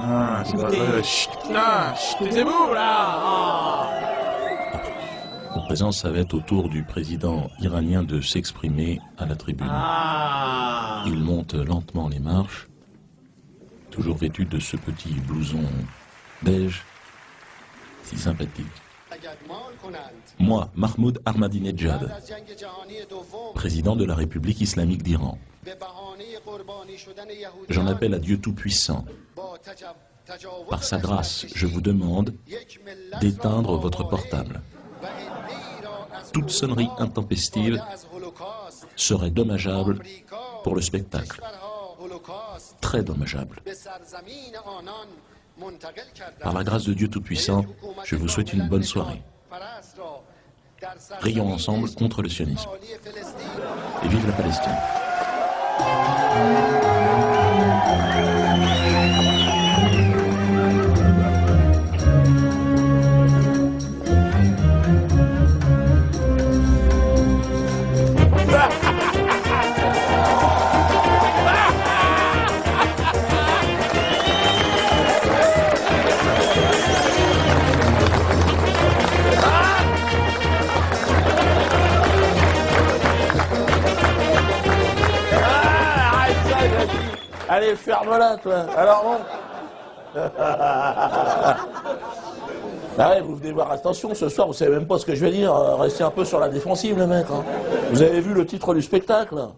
Ah, c'est pas vrai. Chut, là, taisez-vous, là. En présence, ça va être au tour du président iranien de s'exprimer à la tribune. Il monte lentement les marches, toujours vêtu de ce petit blouson beige, si sympathique. Moi, Mahmoud Ahmadinejad, président de la République islamique d'Iran, j'en appelle à Dieu Tout-Puissant. Par sa grâce, je vous demande d'éteindre votre portable. Toute sonnerie intempestive serait dommageable pour le spectacle. Très dommageable. Par la grâce de Dieu Tout-Puissant, je vous souhaite une bonne soirée. Rions ensemble contre le sionisme. Et vive la Palestine. Allez, ferme-la, toi. Alors bon. Bah ouais, vous venez voir, attention, ce soir, vous savez même pas ce que je vais dire. Restez un peu sur la défensive, les mecs. Hein. Vous avez vu le titre du spectacle?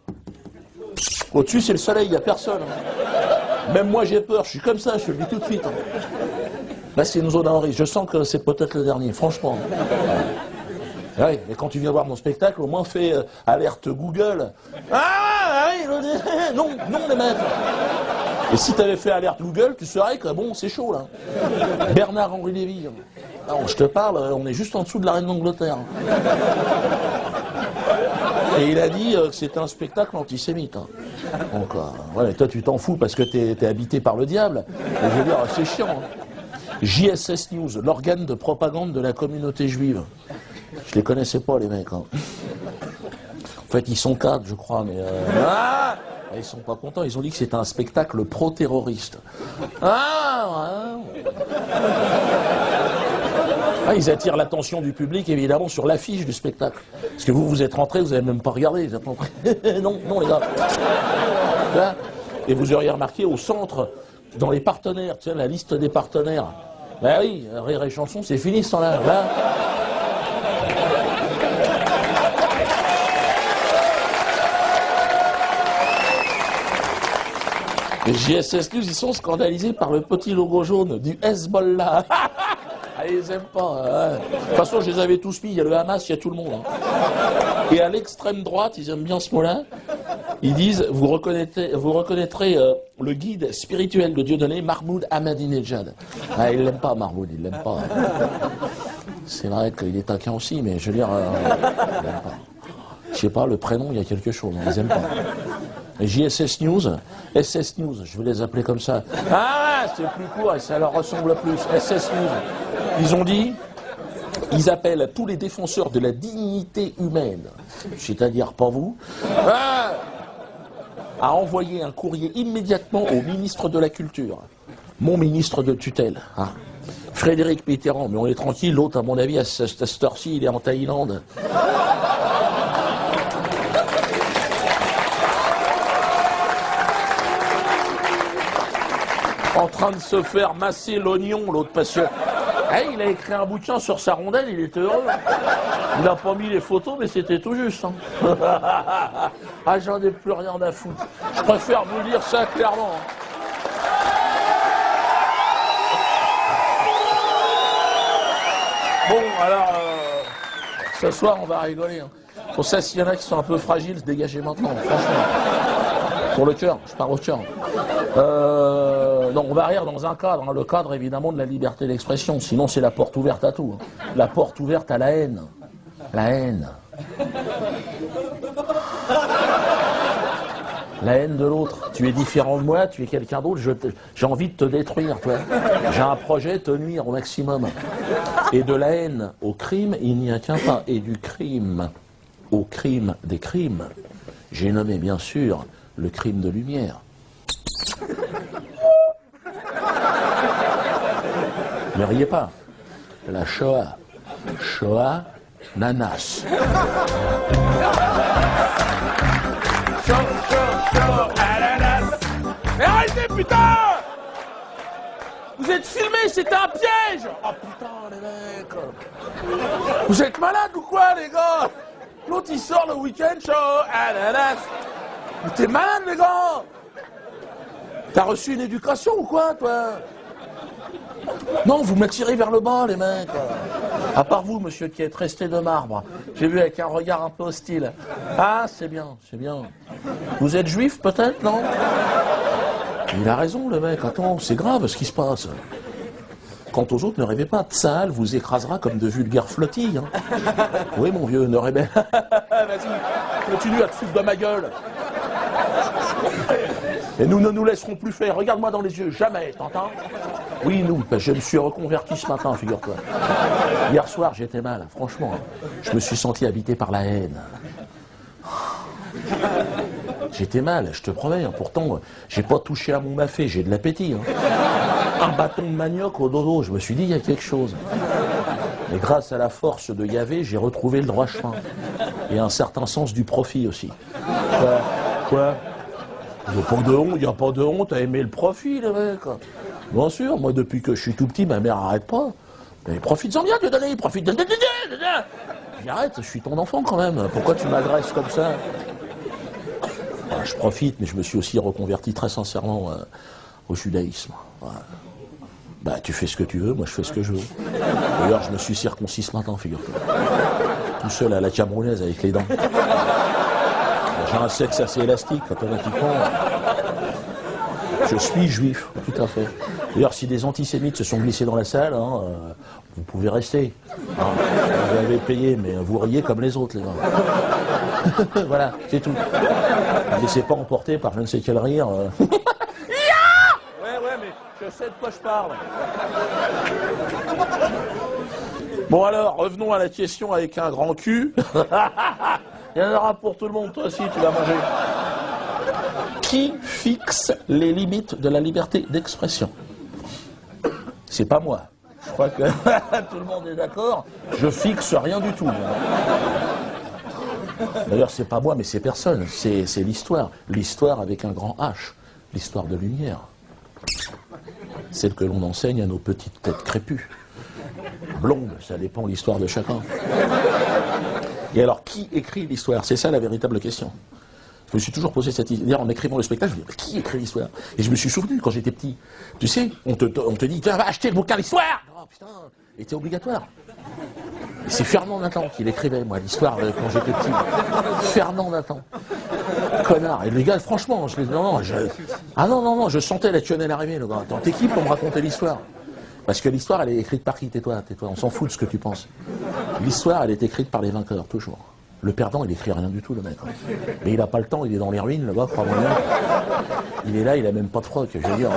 Au-dessus, c'est le soleil, il n'y a personne. Hein. Même moi, j'ai peur. Je suis comme ça, je le dis tout de suite. Hein. Là, c'est une zone à risque. Je sens que c'est peut-être le dernier, franchement. Ouais, mais quand tu viens voir mon spectacle, au moins fais alerte Google. Ah oui, non, non les mecs. Et si tu avais fait alerte Google, tu saurais que bon, c'est chaud là. Bernard-Henri Lévy. Alors, je te parle, on est juste en dessous de la reine d'Angleterre. Et il a dit que c'était un spectacle antisémite. Hein. Donc, ouais, toi tu t'en fous parce que t'es habité par le diable. Et je veux dire, c'est chiant. Hein. JSS News, l'organe de propagande de la communauté juive. Je les connaissais pas, les mecs. Hein. En fait, ils sont 4, je crois, mais... ils sont pas contents. Ils ont dit que c'était un spectacle pro-terroriste. Ils attirent l'attention du public, évidemment, sur l'affiche du spectacle. Parce que vous êtes rentrés, vous n'avez même pas regardé. Vous êtes rentrés. Non, non, les gars. Là, et vous auriez remarqué, au centre, dans les partenaires, tu sais, la liste des partenaires. Ben oui, Rire et Chanson, c'est fini ce temps-là. Là. Les JSS News, ils sont scandalisés par le petit logo jaune du Hezbollah. Ils aiment pas. De toute façon, je les avais tous mis. Il y a le Hamas, il y a tout le monde. Hein. Et à l'extrême droite, ils aiment bien ce mot-là. Ils disent, vous reconnaîtrez le guide spirituel de Dieudonné, Mahmoud Ahmadinejad. Ils l'aiment pas, Mahmoud, ils l'aiment pas. C'est vrai qu'il est taquin aussi, mais je veux dire, ils l'aiment pas. Je sais pas, le prénom, il y a quelque chose, ils aiment pas. Et JSS News, SS News, je vais les appeler comme ça. Ah, c'est plus court et ça leur ressemble plus. SS News. Ils ont dit, ils appellent tous les défenseurs de la dignité humaine, c'est-à-dire pas vous, à envoyer un courrier immédiatement au ministre de la Culture, mon ministre de tutelle, hein. Frédéric Mitterrand, mais on est tranquille, l'autre, à mon avis, à cette heure-ci, il est en Thaïlande. En train de se faire masser l'oignon, l'autre, parce que il a écrit un bouquin sur sa rondelle, il était heureux. Il n'a pas mis les photos, mais c'était tout juste. Hein. Ah, j'en ai plus rien à foutre. Je préfère vous dire ça clairement. Bon, alors, ce soir, on va rigoler. Hein. Pour ça, s'il y en a qui sont un peu fragiles, se dégagez maintenant, franchement. Pour le cœur, je parle au cœur. Non, on va rire dans un cadre, hein, le cadre évidemment de la liberté d'expression, sinon c'est la porte ouverte à tout. Hein. La porte ouverte à la haine. La haine. La haine de l'autre. Tu es différent de moi, tu es quelqu'un d'autre, j'ai envie de te détruire, toi. J'ai un projet, te nuire au maximum. Et de la haine au crime, il n'y a qu'un pas. Et du crime au crime des crimes, j'ai nommé bien sûr le crime de lumière. Ne riez pas. La Shoah. Shoah, nanas. Mais arrêtez, putain! Vous êtes filmés, c'était un piège! Oh putain, les mecs! Vous êtes malades ou quoi, les gars? L'autre, il sort le week-end, show, ananas! Mais t'es malade, les gars! T'as reçu une éducation ou quoi, toi? Non, vous m'attirez vers le bas, les mecs. À part vous, monsieur, qui êtes resté de marbre. J'ai vu avec un regard un peu hostile. Ah, c'est bien, c'est bien. Vous êtes juif, peut-être, non? Il a raison, le mec. Attends, c'est grave ce qui se passe. Quant aux autres, ne rêvez pas. Tsahal vous écrasera comme de vulgaires flottilles. Hein. Oui, mon vieux, ne rêvez pas. Vas-y, continue à te foutre de ma gueule. Et nous ne nous laisserons plus faire. Regarde-moi dans les yeux, jamais, t'entends? Oui, nous, je me suis reconverti ce matin, figure-toi. Hier soir, j'étais mal, franchement. Je me suis senti habité par la haine. J'étais mal, je te promets. Pourtant, j'ai pas touché à mon mafé, j'ai de l'appétit. Hein. Un bâton de manioc au dodo, je me suis dit, il y a quelque chose. Mais grâce à la force de Yahvé, j'ai retrouvé le droit chemin. Et un certain sens du profit aussi. Quoi? Il n'y a pas de honte à aimer le profit, les mecs. Bien sûr, moi, depuis que je suis tout petit, ma mère arrête pas. Mais profite-en bien, Dieu donné, profite. J'arrête, je suis ton enfant quand même. Pourquoi tu m'agresses comme ça? Je profite, mais je me suis aussi reconverti très sincèrement au judaïsme. Voilà. Bah, tu fais ce que tu veux, moi je fais ce que je veux. D'ailleurs, je me suis circoncis ce matin, figure-toi. Tout seul à la camerounaise avec les dents. J'ai un sexe assez élastique, automatiquement. Je suis juif, tout à fait. D'ailleurs, si des antisémites se sont glissés dans la salle, hein, vous pouvez rester. Hein, vous avez payé, mais vous riez comme les autres, les gars. Voilà, c'est tout. Ne laissez pas emporter par je ne sais quel rire. Ouais, mais je sais de quoi je parle. Bon alors, revenons à la question avec un grand cul. Il y en aura pour tout le monde, toi aussi, tu vas manger. Qui fixe les limites de la liberté d'expression? C'est pas moi. Je crois que tout le monde est d'accord. Je fixe rien du tout. D'ailleurs, c'est pas moi, mais c'est personne. C'est l'histoire. L'histoire avec un grand H. L'histoire de lumière. Celle que l'on enseigne à nos petites têtes crépues. Blondes, ça dépend de l'histoire de chacun. Et alors, qui écrit l'histoire? C'est ça la véritable question. Je me suis toujours posé cette idée. D'ailleurs, en écrivant le spectacle, je me dis, mais qui écrit l'histoire? Et je me suis souvenu quand j'étais petit. Tu sais, on te dit, va acheter le bouquin d'histoire. Oh putain, il était obligatoire. Et c'est Fernand Nathan qui l'écrivait, moi, l'histoire quand j'étais petit. Fernand Nathan. Connard. Et le gars, franchement, non, je sentais la quenelle arriver, le gars. Attends, t'es qui pour me raconter l'histoire? Parce que l'histoire, elle est écrite par qui? Tais-toi, on s'en fout de ce que tu penses. L'histoire, elle est écrite par les vainqueurs, toujours. Le perdant, il écrit rien du tout, le mec. Mais il n'a pas le temps, il est dans les ruines, le gars, crois-moi bien. Il est là, il a même pas de froc, je veux dire.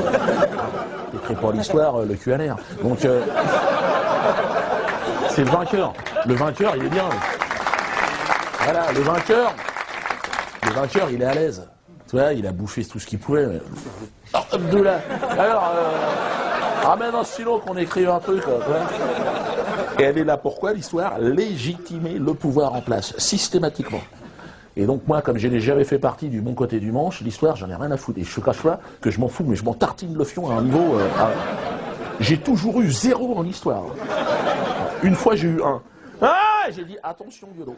Il n'écrit pas l'histoire, le cul à l'air. Donc, c'est le vainqueur. Le vainqueur, il est bien. Voilà, le vainqueur, il est à l'aise. Tu vois, il a bouffé tout ce qu'il pouvait. Mais... Alors, ramène un stylo qu'on écrive un truc. Et elle est là pourquoi, l'histoire? Légitimer le pouvoir en place, systématiquement. Et donc moi, comme je n'ai jamais fait partie du bon côté du manche, l'histoire, j'en ai rien à foutre. Et je ne cache pas que je m'en fous, mais je m'en tartine le fion à un niveau... J'ai toujours eu 0 en histoire. Une fois, j'ai eu 1. Ah, j'ai dit, attention, Dieudo.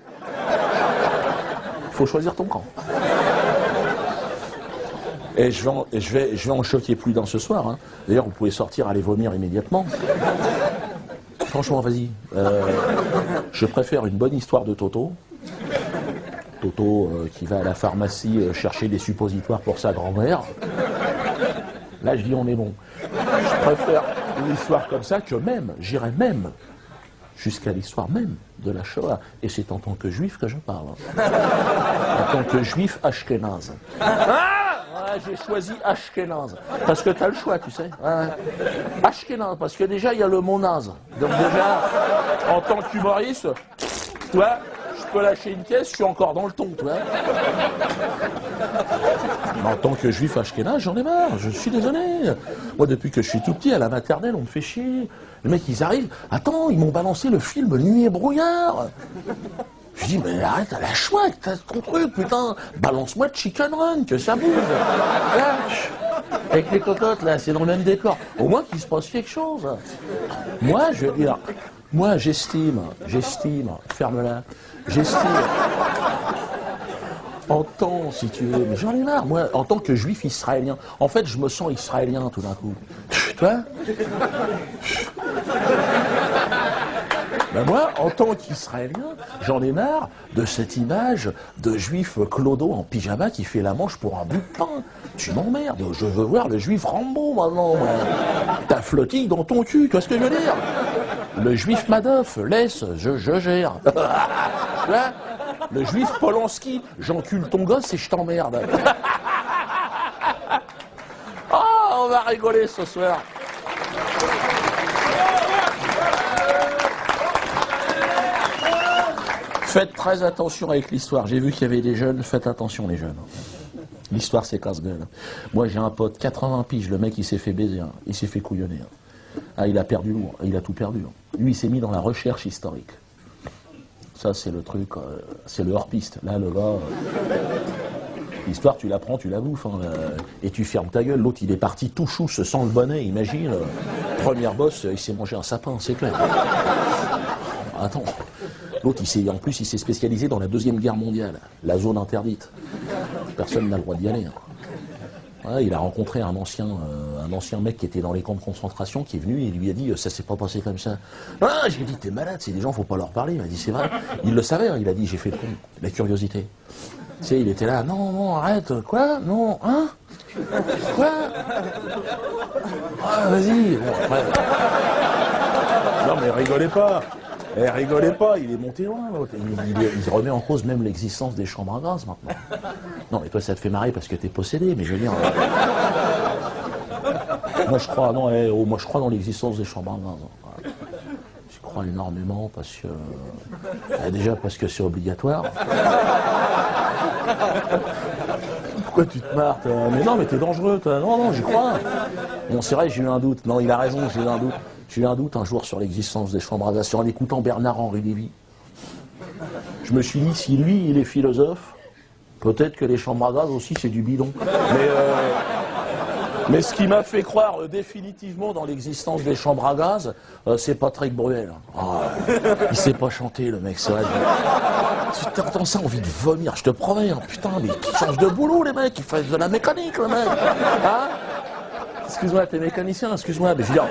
Il faut choisir ton camp. Et je vais en choquer plus d'un ce soir. Hein. D'ailleurs, vous pouvez sortir, aller vomir immédiatement. Franchement, vas-y. Je préfère une bonne histoire de Toto. Toto qui va à la pharmacie chercher des suppositoires pour sa grand-mère. Là, je dis, on est bon. Je préfère une histoire comme ça que même, j'irais même, jusqu'à l'histoire même de la Shoah. Et c'est en tant que juif que je parle. En tant que juif ashkénaze. J'ai choisi Ashkenaz. Parce que tu as le choix, tu sais. Ashkenaz, parce que déjà, il y a le mot naze. Donc déjà, en tant qu'humoriste, tu vois, je peux lâcher une caisse, je suis encore dans le ton, tu vois. En tant que juif ashkénaze, j'en ai marre, je suis désolé. Moi, depuis que je suis tout petit, à la maternelle, on me fait chier. Les mecs, ils arrivent, attends, ils m'ont balancé le film Nuit et brouillard. Je dis, mais arrête, lâche-moi avec ton truc, putain. Balance-moi de Chicken Run, que ça bouge. Lâche. Avec les cocottes, là, c'est dans le même décor. Au moins qu'il se passe quelque chose. Moi, je veux dire, moi, j'estime, ferme-la, j'estime. En tant, si tu veux, mais j'en ai marre, moi, en tant que juif israélien, en fait, je me sens israélien tout d'un coup. Tu vois? Ben moi, en tant qu'Israélien, j'en ai marre de cette image de juif clodo en pyjama qui fait la manche pour un bout de pain. Tu m'emmerdes, je veux voir le juif Rambo maintenant. T'as flottille dans ton cul, tu vois ce que je veux dire? Le juif Madoff, laisse, je gère. Tu vois? Le juif Polanski, j'encule ton gosse et je t'emmerde. Oh, on va rigoler ce soir. Faites très attention avec l'histoire. J'ai vu qu'il y avait des jeunes, faites attention les jeunes. L'histoire c'est casse-gueule. Moi j'ai un pote, 80 piges, le mec il s'est fait baiser, hein. Il s'est fait couillonner. Hein. Ah, il a perdu lourd, il a tout perdu. Hein. Lui il s'est mis dans la recherche historique. Ça c'est le truc, c'est le hors-piste. Là le gars, l'histoire tu la prends, tu la bouffes, hein, et tu fermes ta gueule. L'autre il est parti tout chou, se sent le bonnet, imagine. Première bosse, il s'est mangé un sapin, c'est clair. Attends. L'autre, en plus, il s'est spécialisé dans la Deuxième Guerre mondiale, la zone interdite. Personne n'a le droit d'y aller. Hein. Ouais, il a rencontré un ancien mec qui était dans les camps de concentration, qui est venu et il lui a dit « ça s'est pas passé comme ça ». Ah, j'ai dit « t'es malade, c'est des gens, faut pas leur parler ». Il m'a dit « c'est vrai ». Il le savait, hein, il a dit « j'ai fait le con, la curiosité ». Tu sais, il était là « non, non, arrête, quoi ? Non, hein ? Quoi ? Ah, vas-y ». Bon, après... Non mais rigolez pas. Rigolez pas, il est monté loin, l'autre. Il remet en cause même l'existence des chambres à gaz, maintenant. Non, mais toi, ça te fait marrer parce que t'es possédé, mais je veux dire... moi, je crois, non, moi, je crois dans l'existence des chambres à gaz. Hein. Je crois énormément parce que... déjà, parce que c'est obligatoire. Pourquoi tu te marres, toi ? Mais non, mais t'es dangereux, toi. Non, non, j'y crois. Bon, c'est vrai, j'ai eu un doute. Non, il a raison, j'ai eu un doute. J'ai eu un doute un jour sur l'existence des chambres à gaz, en écoutant Bernard-Henri Lévy. Je me suis dit, si lui, il est philosophe, peut-être que les chambres à gaz aussi, c'est du bidon. Mais ce qui m'a fait croire définitivement dans l'existence des chambres à gaz, c'est Patrick Bruel. Oh, il sait pas chanter, le mec, c'est vrai. Tu entends ça, envie de vomir, je te promets, hein, putain, mais ils changent de boulot, les mecs, ils font de la mécanique, le mec. Hein? Excuse-moi, t'es mécanicien, excuse-moi, mais je veux dire...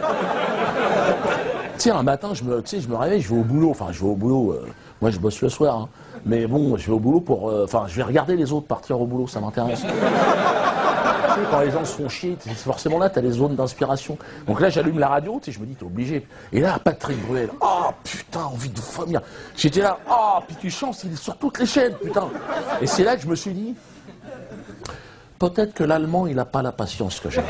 Tiens, un matin, je me réveille, je vais au boulot, moi je bosse le soir, hein, mais bon, je vais au boulot pour... je vais regarder les autres partir au boulot, ça m'intéresse. Tu sais, quand les gens se font chier, forcément là, t'as les zones d'inspiration. Donc là, j'allume la radio, tu sais, je me dis, t'es obligé. Et là, Patrick Bruel, oh putain, envie de vomir. J'étais là, oh, puis tu chantes, il est sur toutes les chaînes, putain. Et c'est là que je me suis dit, peut-être que l'allemand, il n'a pas la patience que j'ai.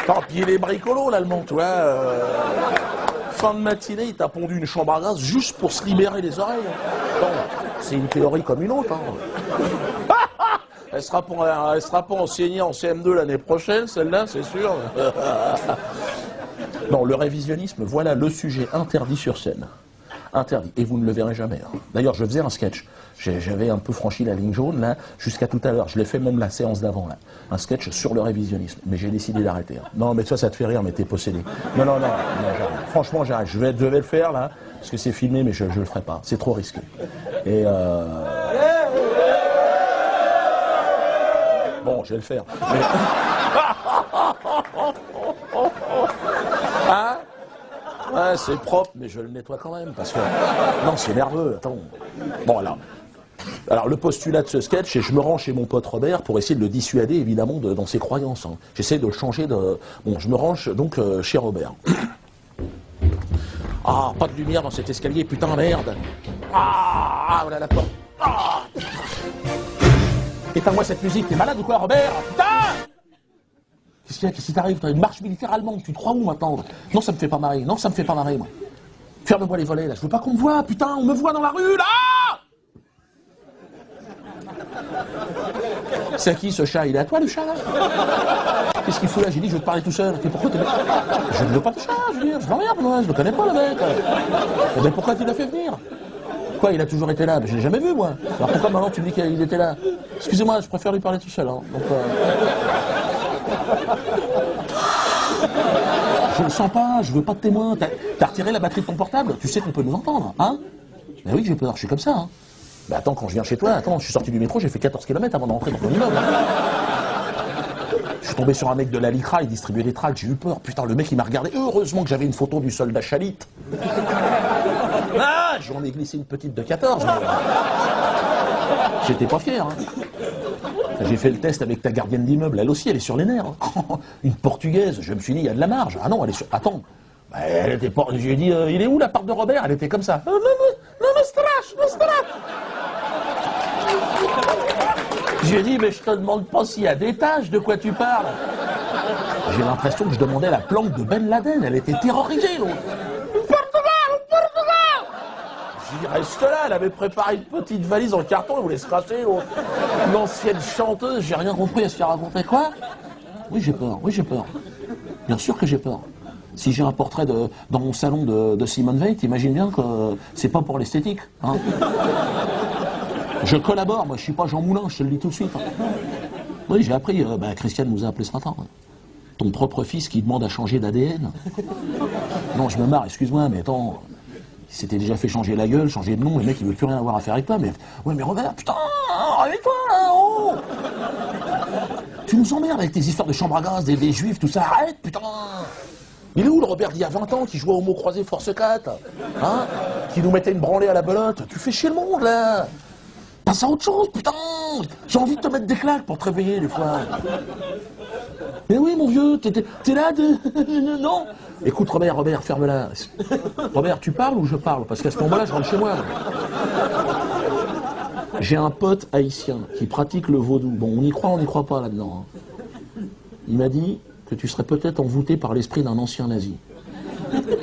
Tant pis, il est bricolo, l'allemand, tu vois. Fin de matinée, il t'a pondu une chambre à gaz juste pour se libérer les oreilles. Bon, c'est une théorie comme une autre. Hein. Elle sera pas enseignée en CM2 l'année prochaine, celle-là, c'est sûr. Non, le révisionnisme, voilà le sujet interdit sur scène. Interdit. Et vous ne le verrez jamais. Hein. D'ailleurs, je faisais un sketch. J'avais un peu franchi la ligne jaune, là, jusqu'à tout à l'heure. Je l'ai fait même la séance d'avant, là. Un sketch sur le révisionnisme. Mais j'ai décidé d'arrêter. Hein. Non, mais ça te fait rire, mais t'es possédé. Non, j'arrête. Franchement, j'arrête. Je devais le faire, là, parce que c'est filmé, mais je le ferai pas. C'est trop risqué. Et bon, je vais le faire. Mais... Hein? Ouais, c'est propre, mais je le nettoie quand même, parce que... Non, c'est nerveux, attends. Bon, alors, le postulat de ce sketch, c'est je me rends chez mon pote Robert pour essayer de le dissuader, évidemment, dans ses croyances. Hein. J'essaie de le changer de... Bon, je me range donc chez Robert. Ah, pas de lumière dans cet escalier, putain, merde. Ah, voilà la porte. Ah, éteins-moi cette musique, t'es malade ou quoi, Robert? Putain! Qu'est-ce qui t'arrive? T'as une marche militaire allemande, tu te crois où maintenant? Non, ça me fait pas marrer, moi. Ferme-moi les volets, là, je veux pas qu'on me voit, putain, on me voit dans la rue, là! C'est à qui ce chat? Il est à toi le chat là? Qu'est-ce qu'il fout là? J'ai dit je veux te parler tout seul. Et pourquoi je ne veux pas de chat, je veux dire, je l'emmerde moi, je le connais pas le mec. Et bien pourquoi tu l'as fait venir? Quoi, il a toujours été là? Ben, je l'ai jamais vu moi. Alors pourquoi maintenant tu me dis qu'il était là? Excusez-moi, je préfère lui parler tout seul. Hein. Donc, je le sens pas, je veux pas de témoin. T'as retiré la batterie de ton portable? Tu sais qu'on peut nous entendre, hein? Ben oui, j'ai peur, je suis comme ça. Hein. Ben attends, quand je viens chez toi, attends, je suis sorti du métro, j'ai fait 14 km avant d'entrer dans ton immeuble. Je suis tombé sur un mec de la Lycra, il distribuait des tracts, j'ai eu peur. Putain, le mec il m'a regardé. Heureusement que j'avais une photo du soldat Chalit. Ah, j'en ai glissé une petite de 14. Mais... J'étais pas fier. Hein. J'ai fait le test avec ta gardienne d'immeuble, elle aussi, elle est sur les nerfs. Une portugaise, je me suis dit, il y a de la marge. Ah non, elle est sur... Attends. Elle était pas... J'ai dit, il est où l'appart de Robert? Elle était comme ça. Non, strash. Je lui ai dit, mais je te demande pas s'il y a des tâches, de quoi tu parles? J'ai l'impression que je demandais la planque de Ben Laden, elle était terrorisée, l'autre. Portugal! J'y reste là, elle avait préparé une petite valise en carton, elle voulait se cracher, l'autre. Une ancienne chanteuse, j'ai rien compris, elle se fait raconter quoi? Oui, j'ai peur. Bien sûr que j'ai peur. Si j'ai un portrait dans mon salon de Simone Veil, t'imagines bien que c'est pas pour l'esthétique, hein? Je collabore, moi je suis pas Jean Moulin, je te le dis tout de suite. Hein. Oui, j'ai appris, Christiane nous a appelé ce matin. Hein. Ton propre fils qui demande à changer d'ADN. Non, je me marre, excuse-moi, mais attends, il s'était déjà fait changer la gueule, changer de nom, le mec il veut plus rien avoir à faire avec toi, mais... Ouais, mais Robert, putain, réveille-toi là, oh! Tu nous emmerdes avec tes histoires de chambre à gaz, des juifs, tout ça, arrête, putain! Il est où le Robert d'il y a 20 ans qui jouait au mot croisé Force 4? Hein? Qui nous mettait une branlée à la belote? Tu fais chier le monde là! Passe à autre chose, putain! J'ai envie de te mettre des claques pour te réveiller des fois. Mais oui, mon vieux, t'es là de... Non! Écoute, Robert, ferme-la. Robert, tu parles ou je parle? Parce qu'à ce moment-là, je rentre chez moi. J'ai un pote haïtien qui pratique le vaudou. Bon, on y croit, on n'y croit pas là-dedans. Hein. Il m'a dit que tu serais peut-être envoûté par l'esprit d'un ancien nazi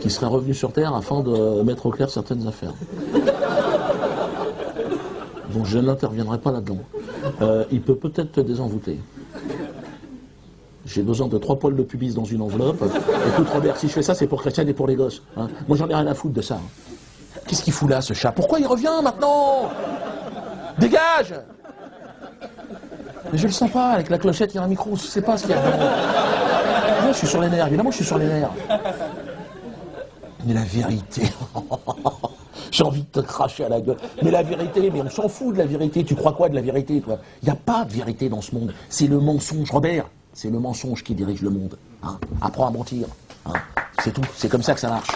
qui serait revenu sur Terre afin de mettre au clair certaines affaires. Donc je n'interviendrai pas là-dedans. Il peut peut-être te désenvoûter. J'ai besoin de 3 poils de pubis dans une enveloppe. Écoute Robert, si je fais ça, c'est pour Christiane et pour les gosses. Hein. Moi j'en ai rien à foutre de ça. Qu'est-ce qu'il fout là, ce chat? Pourquoi il revient maintenant? Dégage! Mais je le sens pas, avec la clochette, il y a un micro, je sais pas ce qu'il y a. Moi, je suis sur les nerfs, évidemment, je suis sur les nerfs. Mais la vérité... J'ai envie de te cracher à la gueule. Mais la vérité, mais on s'en fout de la vérité. Tu crois quoi de la vérité, toi? Il n'y a pas de vérité dans ce monde. C'est le mensonge, Robert. C'est le mensonge qui dirige le monde. Hein? Apprends à mentir. Hein? C'est tout. C'est comme ça que ça marche.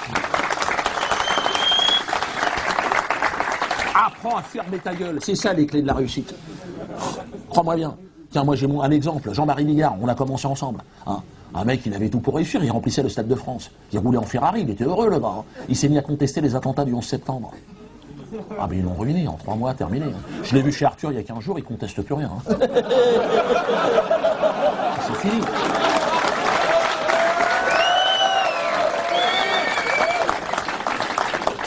Apprends à fermer ta gueule. C'est ça les clés de la réussite. Crois-moi bien. Tiens, moi j'ai un exemple. Jean-Marie Bigard, on a commencé ensemble. Hein? Un mec, il avait tout pour réussir, il remplissait le Stade de France. Il roulait en Ferrari, il était heureux le gars. Hein. Il s'est mis à contester les attentats du 11 septembre. Ah ben ils l'ont ruiné, en 3 mois, terminé. Hein. Je l'ai vu chez Arthur il y a 15 jours, il conteste plus rien. Hein. C'est fini.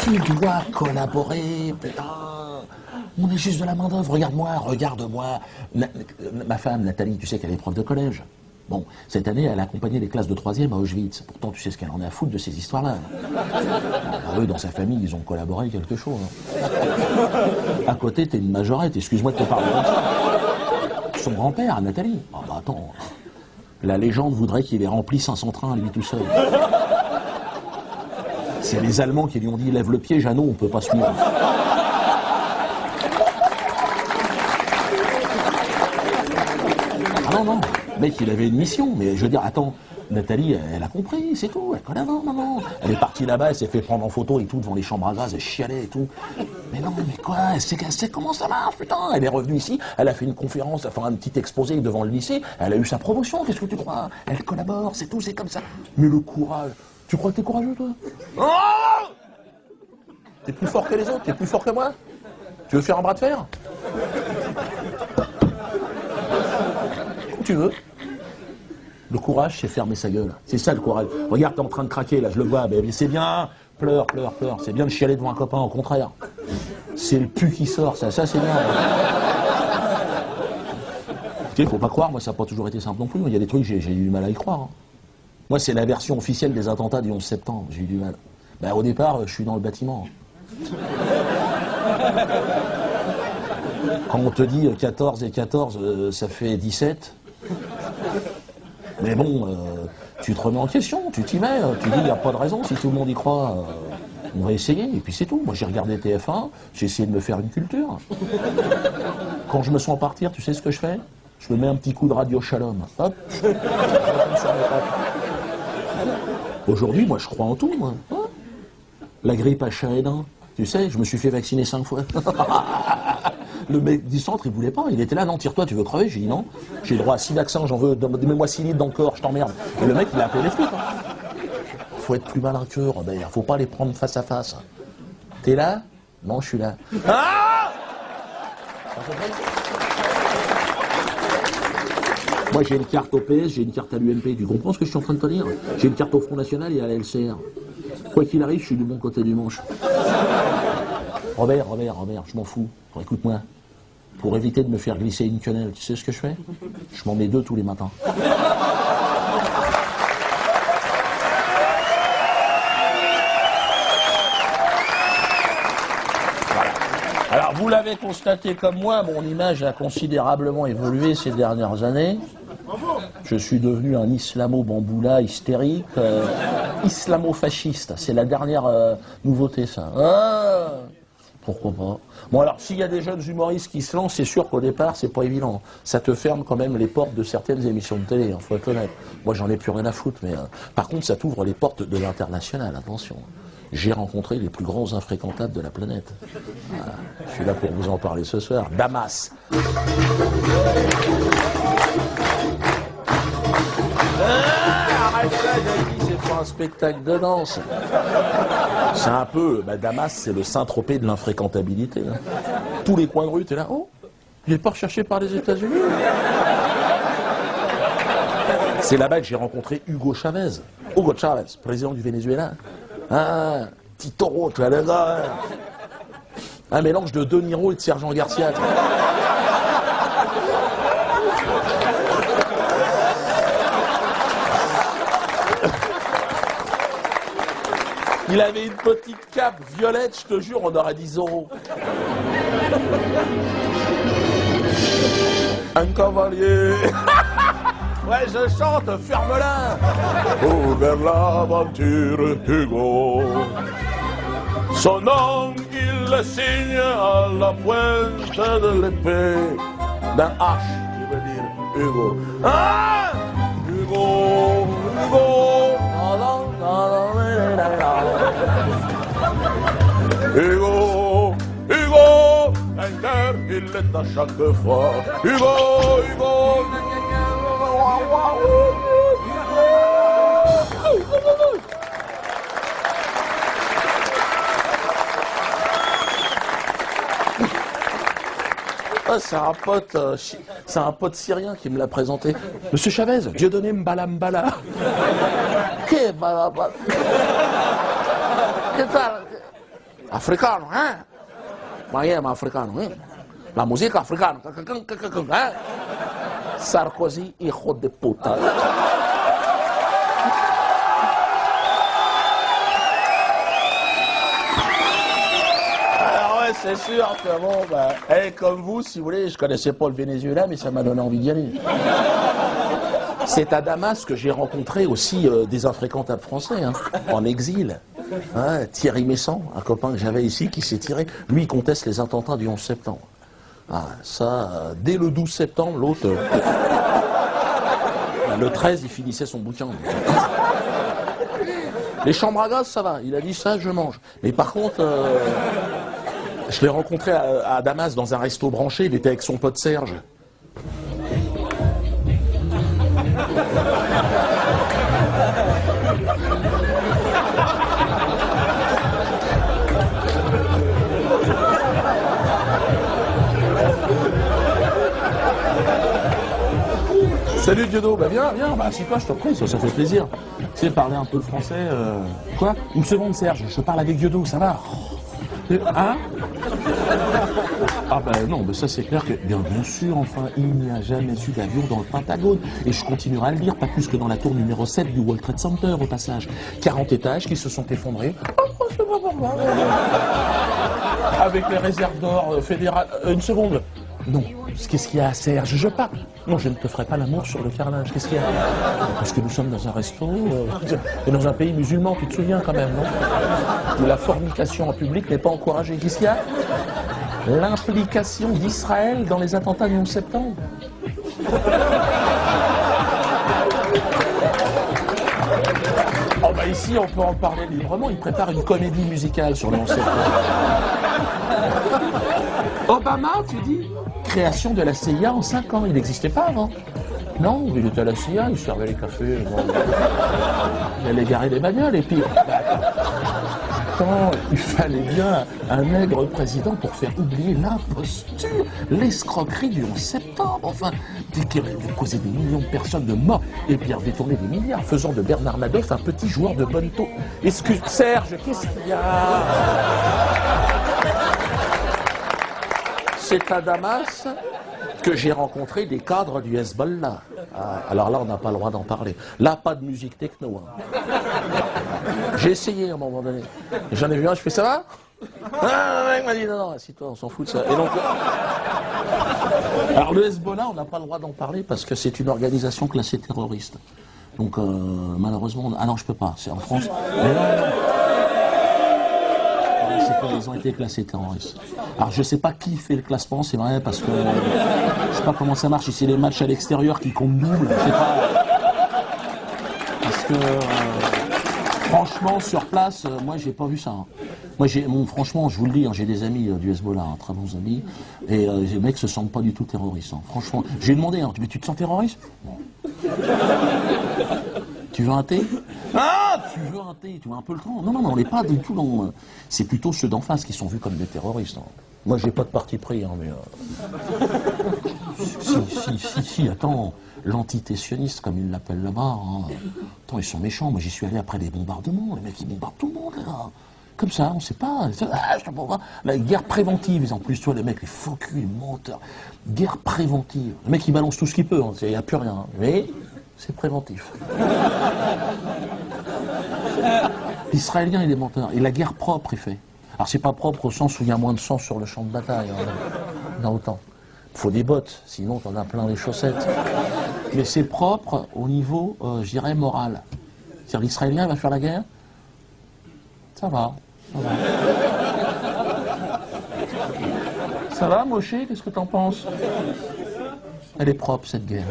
Tu dois collaborer, putain. On est juste de la main d'œuvre. Regarde-moi. Ma femme, Nathalie, tu sais qu'elle est prof de collège. Bon, cette année, elle a accompagné les classes de 3e à Auschwitz. Pourtant, tu sais ce qu'elle en a à foutre de ces histoires-là. Eux, dans sa famille, ils ont collaboré quelque chose. Hein. À côté, t'es une majorette, excuse-moi de te parler comme ça. Son grand-père, Nathalie. Ah bah attends, la légende voudrait qu'il ait rempli 500 trains, lui tout seul. C'est les Allemands qui lui ont dit, lève le pied, Jeannot, on peut pas suivre. Ah non, le mec, il avait une mission, mais je veux dire, attends, Nathalie, elle a compris, c'est tout, elle connaît, non. Elle est partie là-bas, elle s'est fait prendre en photo et tout, devant les chambres à gaz, elle chialait et tout. Mais non, mais quoi, elle sait comment ça marche, putain. Elle est revenue ici, elle a fait une conférence, enfin un petit exposé devant le lycée, elle a eu sa promotion, qu'est-ce que tu crois? Elle collabore, c'est tout, c'est comme ça. Mais le courage, tu crois que t'es courageux, toi? Oh, t'es plus fort que les autres, t'es plus fort que moi? Tu veux faire un bras de fer? Comme tu veux. Le courage, c'est fermer sa gueule. C'est ça le courage. Regarde, t'es en train de craquer, là, je le vois. Mais c'est bien. pleure, pleure, pleure. C'est bien de chialer devant un copain, au contraire. C'est le pu qui sort, ça c'est bien. Tu sais, faut pas croire, moi ça n'a pas toujours été simple non plus. Il y a des trucs, j'ai eu du mal à y croire. Hein. Moi, c'est la version officielle des attentats du 11 septembre, j'ai eu du mal. Ben, au départ, je suis dans le bâtiment. Quand on te dit 14 et 14, ça fait 17. Mais bon, tu te remets en question, tu t'y mets, tu dis, il n'y a pas de raison, si tout le monde y croit, on va essayer, et puis c'est tout. Moi, j'ai regardé TF1, j'ai essayé de me faire une culture. Quand je me sens partir, tu sais ce que je fais? Je me mets un petit coup de radio Shalom. Hop. Aujourd'hui, moi, je crois en tout, moi. La grippe H1N1, tu sais, je me suis fait vacciner 5 fois. Le mec du centre, il voulait pas. Il était là, non, tire-toi, tu veux crever? J'ai dit non. J'ai le droit à 6 vaccins, j'en veux. Mets-moi 6 litres dans le corps, je t'emmerde. Et le mec, il a appelé les flics. Faut être plus malin qu'eux, Robert. Faut pas les prendre face à face. T'es là? Non, je suis là. Ah! Moi, j'ai une carte au PS, j'ai une carte à l'UMP. Tu comprends ce que je suis en train de te dire? J'ai une carte au Front National et à la LCR. Quoi qu'il arrive, je suis du bon côté du manche. Robert, je m'en fous. Écoute-moi. Pour éviter de me faire glisser une quenelle, tu sais ce que je fais? Je m'en mets 2 tous les matins. Alors, vous l'avez constaté comme moi, mon image a considérablement évolué ces dernières années. Je suis devenu un islamo-bamboula hystérique, islamo-fasciste. C'est la dernière nouveauté, ça. Ah, pourquoi pas? Bon, alors, s'il y a des jeunes humoristes qui se lancent, c'est sûr qu'au départ, c'est pas évident. Ça te ferme quand même les portes de certaines émissions de télé, faut être honnête. Moi, j'en ai plus rien à foutre, mais par contre, ça t'ouvre les portes de l'international, attention. J'ai rencontré les plus grands infréquentables de la planète. Voilà. Je suis là pour vous en parler ce soir. Damas. Arrête ça, Jackie, c'est pas un spectacle de danse. C'est un peu, Damas, c'est le Saint-Tropez de l'infréquentabilité. Hein. Tous les coins de rue, t'es là, oh, il n'est pas recherché par les États-Unis. C'est là-bas que j'ai rencontré Hugo Chavez. Hugo Chavez, président du Venezuela. Ah, Tito Roth, là, le gars. Un mélange de De Niro et de Sergent Garcia. Il avait une petite cape violette, je te jure, on aurait 10 €. Un cavalier. Ouais, je chante, ferme-la. Oh, vers l'aventure, Hugo. Son nom, il le signe à la pointe de l'épée. D'un H, je veux dire, Hugo. Ah! Hugo, Hugo. Hugo, Hugo, vainqueur, il est à chaque fois. Hugo, Hugo. Ah, c'est un pote syrien qui me l'a présenté. Monsieur Chavez, Dieudonné Mbala Mbala. Que Mbala Mbala. Que tal? Africano, hein? Miami africano, hein? La musique africana, hein? Sarkozy, hijo de puta. Alors ouais, c'est sûr que bon, comme vous, si vous voulez, je connaissais pas le Venezuela, mais ça m'a donné envie d'y aller. C'est à Damas que j'ai rencontré aussi des infréquentables français, hein, en exil. Hein, Thierry Messant, un copain que j'avais ici, qui s'est tiré. Lui, il conteste les attentats du 11 septembre. Ah, ça, dès le 12 septembre, l'autre... le 13, il finissait son bouquin. Les chambres à gaz, ça va. Il a dit ça, je mange. Mais par contre, je l'ai rencontré à Damas dans un resto branché. Il était avec son pote Serge. Salut Diodo, bah viens, bah c'est quoi, je t'en prie, ça fait plaisir. Tu sais, parler un peu français, Quoi? Une seconde Serge, je parle avec Diodo, ça va? Hein? Ah bah non, mais ça c'est clair que, bien sûr, enfin, il n'y a jamais eu d'avion dans le Pentagone. Et je continuerai à le dire, pas plus que dans la tour numéro 7 du World Trade Center, au passage. 40 étages qui se sont effondrés. Avec les réserves d'or fédérales. Une seconde. Non, qu'est-ce qu'il y a, Serge? Je parle. Non, je ne te ferai pas l'amour sur le carrelage. Qu'est-ce qu'il y a? Parce que nous sommes dans un resto, et dans un pays musulman, tu te souviens quand même, non? Où la fornication en public n'est pas encouragée. Qu'est-ce qu'il y a? L'implication d'Israël dans les attentats du 11 septembre. Oh bah ici, on peut en parler librement. Il prépare une comédie musicale sur le 11 septembre. Obama, tu dis? Création de la CIA en 5 ans. Il n'existait pas avant. Non, il était à la CIA, il servait les cafés. Bon. Il allait garer les bagnoles et puis... Attends, il fallait bien un nègre président pour faire oublier l'imposture, l'escroquerie du 11 septembre. Enfin, causer des millions de personnes de morts et bien détourner des milliards, faisant de Bernard Madoff un petit joueur de bonne taux. Excuse, Serge, qu'est-ce qu'il y a? C'est à Damas que j'ai rencontré des cadres du Hezbollah. Ah, alors là, on n'a pas le droit d'en parler. Là, pas de musique techno. Hein. J'ai essayé à un moment donné. J'en ai vu un, je fais ça va? Ah, le mec m'a dit non, assis-toi, on s'en fout de ça. Et donc, alors le Hezbollah, on n'a pas le droit d'en parler parce que c'est une organisation classée terroriste. Donc malheureusement, ah non, je peux pas. C'est en France. Mais non. C'est qu'ils ont été classés terroristes. Alors je sais pas qui fait le classement, c'est vrai, parce que je sais pas comment ça marche, si c'est les matchs à l'extérieur qui comptent double, je sais pas. Parce que franchement, sur place, moi j'ai pas vu ça. Hein. Moi franchement, je vous le dis, hein, j'ai des amis du Hezbollah, hein, très bons amis, et les mecs se sentent pas du tout terroristes. Hein. Franchement, j'ai demandé, hein, mais tu te sens terroriste? Non. Tu veux un thé? Ah, tu veux un thé? Tu veux un peu le temps? Non, on n'est pas du tout dans... C'est plutôt ceux d'en face qui sont vus comme des terroristes. Hein. Moi, j'ai pas de parti pris, hein, mais... Si, attends, l'antitessionniste, comme ils l'appellent là-bas, hein. Attends, ils sont méchants. Moi, j'y suis allé après des bombardements. Les mecs, ils bombardent tout le monde, là. Comme ça, on sait pas. La guerre préventive, en plus, toi, les mecs, les faux culs, les menteurs. Guerre préventive. Le mec, il balance tout ce qu'il peut, il n'y a plus rien. Hein. Mais... c'est préventif. L'Israélien, il est menteur. Et la guerre propre, il fait. Alors, c'est pas propre au sens où il y a moins de sang sur le champ de bataille. Hein, dans autant. Il faut des bottes, sinon t'en as plein les chaussettes. Mais c'est propre au niveau, je dirais, moral. C'est-à-dire, l'Israélien va faire la guerre? Ça va. Ça va, Moshe? Qu'est-ce que t'en penses? Elle est propre, cette guerre.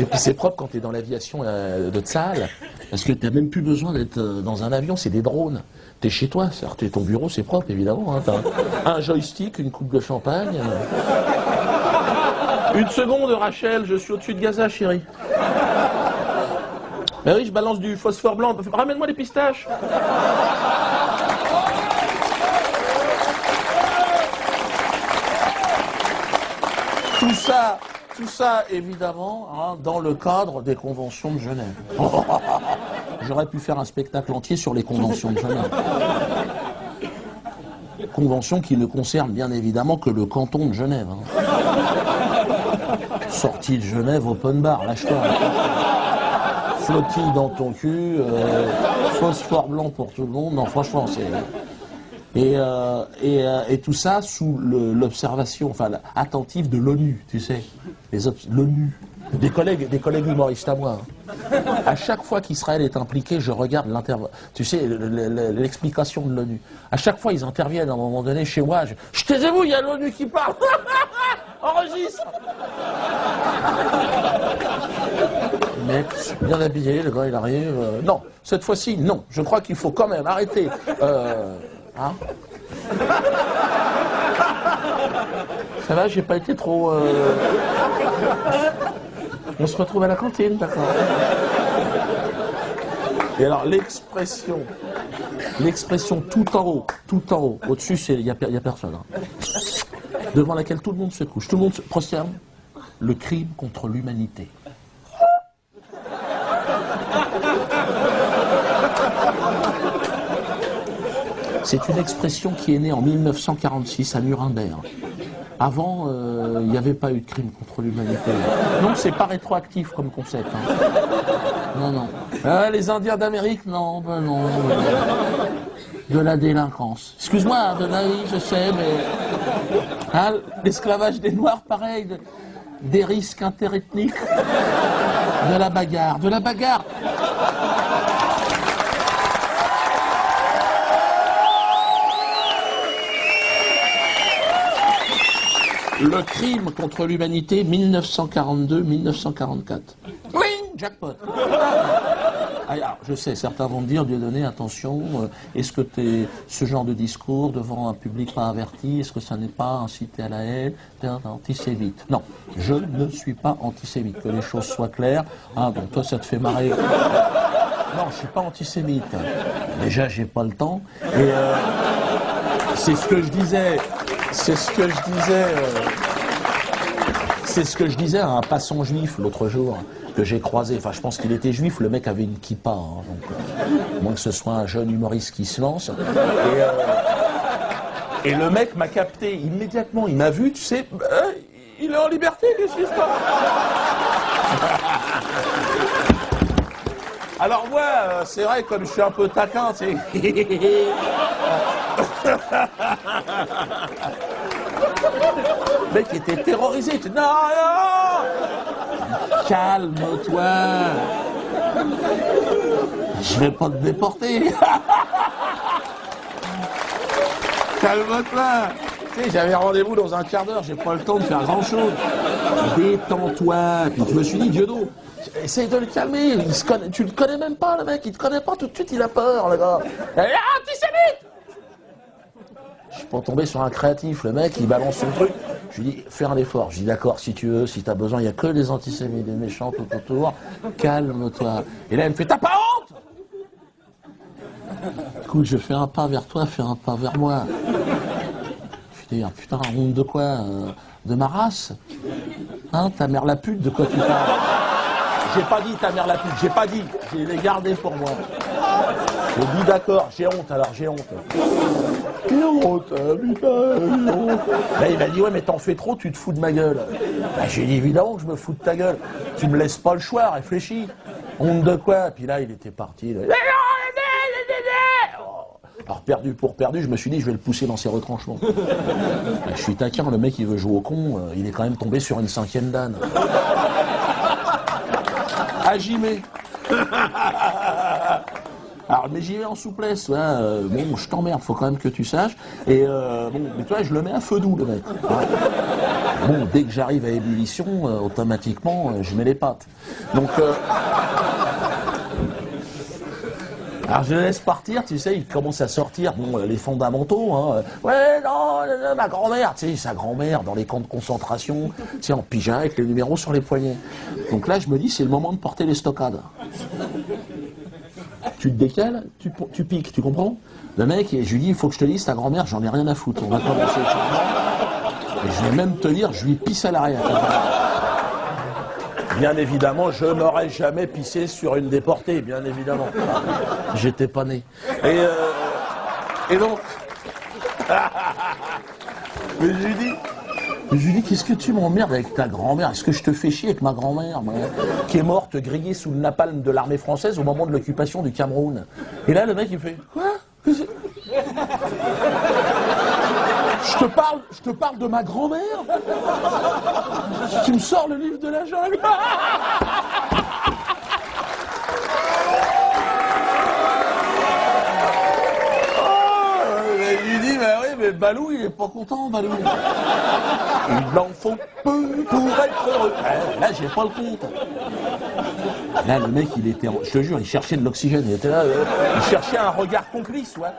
Et puis c'est propre quand tu es dans l'aviation de Tsahal, parce que tu n'as même plus besoin d'être dans un avion, c'est des drones. Tu es chez toi, ton bureau c'est propre évidemment, hein, tu as un joystick, une coupe de champagne. Une seconde Rachel, je suis au-dessus de Gaza chérie. Mais oui, je balance du phosphore blanc, ramène-moi des pistaches. Tout ça, évidemment, hein, dans le cadre des conventions de Genève. J'aurais pu faire un spectacle entier sur les conventions de Genève. Conventions qui ne concernent bien évidemment que le canton de Genève. Hein. Sortie de Genève, open bar, lâche-toi. Flottille dans ton cul, phosphore blanc pour tout le monde. Non, franchement, c'est... Et tout ça sous l'observation, enfin, attentive de l'ONU, tu sais, l'ONU, des collègues humoristes à moi. Hein. À chaque fois qu'Israël est impliqué, je regarde l'explication de l'ONU. À chaque fois, ils interviennent à un moment donné chez moi. Taisez-vous, il y a l'ONU qui parle. Enregistre. Le mec, bien habillé, le gars, il arrive. Non, cette fois-ci, non. Je crois qu'il faut quand même arrêter. Hein? Ça va, j'ai pas été trop... On se retrouve à la cantine, d'accord. Et alors, l'expression tout en haut, au-dessus, il n'y a personne. Hein. devant laquelle tout le monde se couche, tout le monde se prosterne. Le crime contre l'humanité. C'est une expression qui est née en 1946 à Nuremberg. Avant, il n'y avait pas eu de crime contre l'humanité. Non, c'est pas rétroactif comme concept. Hein. Non, non. Les Indiens d'Amérique, non, ben non. De la délinquance. Excuse-moi, oui, je sais, mais... Hein, l'esclavage des Noirs, pareil. Des risques interethniques. De la bagarre. De la bagarre. Le crime contre l'humanité, 1942-1944. Oui, jackpot. Alors, je sais, certains vont me dire, Dieudonné, attention, est-ce que ce genre de discours devant un public pas averti, est-ce que ça n'est pas incité à la haine, antisémite? Non, je ne suis pas antisémite, que les choses soient claires. Ah bon, toi ça te fait marrer. Non, je suis pas antisémite. Déjà, j'ai pas le temps. Et c'est ce que je disais. C'est ce que je disais à un passant juif l'autre jour que j'ai croisé. Enfin, je pense qu'il était juif. Le mec avait une kippa, hein, donc moins que ce soit un jeune humoriste qui se lance. Et le mec m'a capté immédiatement. Il m'a vu, tu sais, il est en liberté, qu'est-ce qui se passe? Alors moi, c'est vrai, comme je suis un peu taquin, tu sais. Le mec était terrorisé, il dit non, non, calme-toi, je vais pas te déporter. Calme-toi. Tu sais, j'avais rendez-vous dans un quart d'heure, j'ai pas le temps de faire grand-chose. Détends-toi. Puis je me suis dit, Diodo, essaye de le calmer, tu le connais même pas, le mec, il te connaît pas, tout de suite il a peur, le gars. Antisémite! Je suis pas tombé sur un créatif, le mec, il balance son truc. Je lui dis, fais un effort. Je lui dis, d'accord, si tu veux, si t'as besoin, il n'y a que des antisémites, des méchants tout autour. Calme-toi. Et là, il me fait, t'as pas honte? Écoute, je fais un pas vers toi, fais un pas vers moi. Je dis, putain, honte de quoi? De ma race? Hein, ta mère la pute, de quoi tu parles? J'ai pas dit ta mère la pute, j'ai pas dit. Je l'ai gardé pour moi. J'ai dit d'accord, j'ai honte, alors j'ai honte. J'ai honte, putain, j'ai honte. Là, il m'a dit, ouais, mais t'en fais trop, tu te fous de ma gueule. Bah, j'ai dit, évidemment que je me fous de ta gueule. Tu me laisses pas le choix, réfléchis. Honte de quoi? Puis là, il était parti. Là. Alors, perdu pour perdu, je me suis dit, je vais le pousser dans ses retranchements. Je suis taquin, le mec, il veut jouer au con, il est quand même tombé sur une 5e dan. Agimé. Alors, mais j'y vais en souplesse, ouais, bon, je t'emmerde, faut quand même que tu saches. Et bon, mais tu vois, je le mets à feu doux, le mec. Hein. Bon, dès que j'arrive à ébullition, automatiquement, je mets les pattes. Donc, alors je le laisse partir, tu sais, il commence à sortir, bon, les fondamentaux, hein. Ouais, non, ma grand-mère, tu sais, sa grand-mère dans les camps de concentration, tu sais, en pyjama avec les numéros sur les poignets. Donc là, je me dis, c'est le moment de porter les stockades. Tu te décales, tu piques, tu comprends? Le mec, je lui dis, il faut que je te dise, ta grand-mère, j'en ai rien à foutre, on va commencer. Et je vais même te dire, je lui pisse à l'arrière. Bien évidemment, je n'aurais jamais pissé sur une déportée, bien évidemment. J'étais pas né. Et donc... Mais je lui dis, qu'est-ce que tu m'emmerdes avec ta grand-mère? Est-ce que je te fais chier avec ma grand-mère, qui est morte grillée sous le napalm de l'armée française au moment de l'occupation du Cameroun? Et là, le mec, il fait, quoi? Je te parle de ma grand-mère? Tu me sors le livre de la jungle? Je lui dis, bah oui, mais Balou, il est pas content, Balou. Il en faut peu pour être heureux. Là, j'ai pas le compte. Là, le mec, il était, je te jure, il cherchait de l'oxygène. Il était là, il cherchait un regard complice, ouais.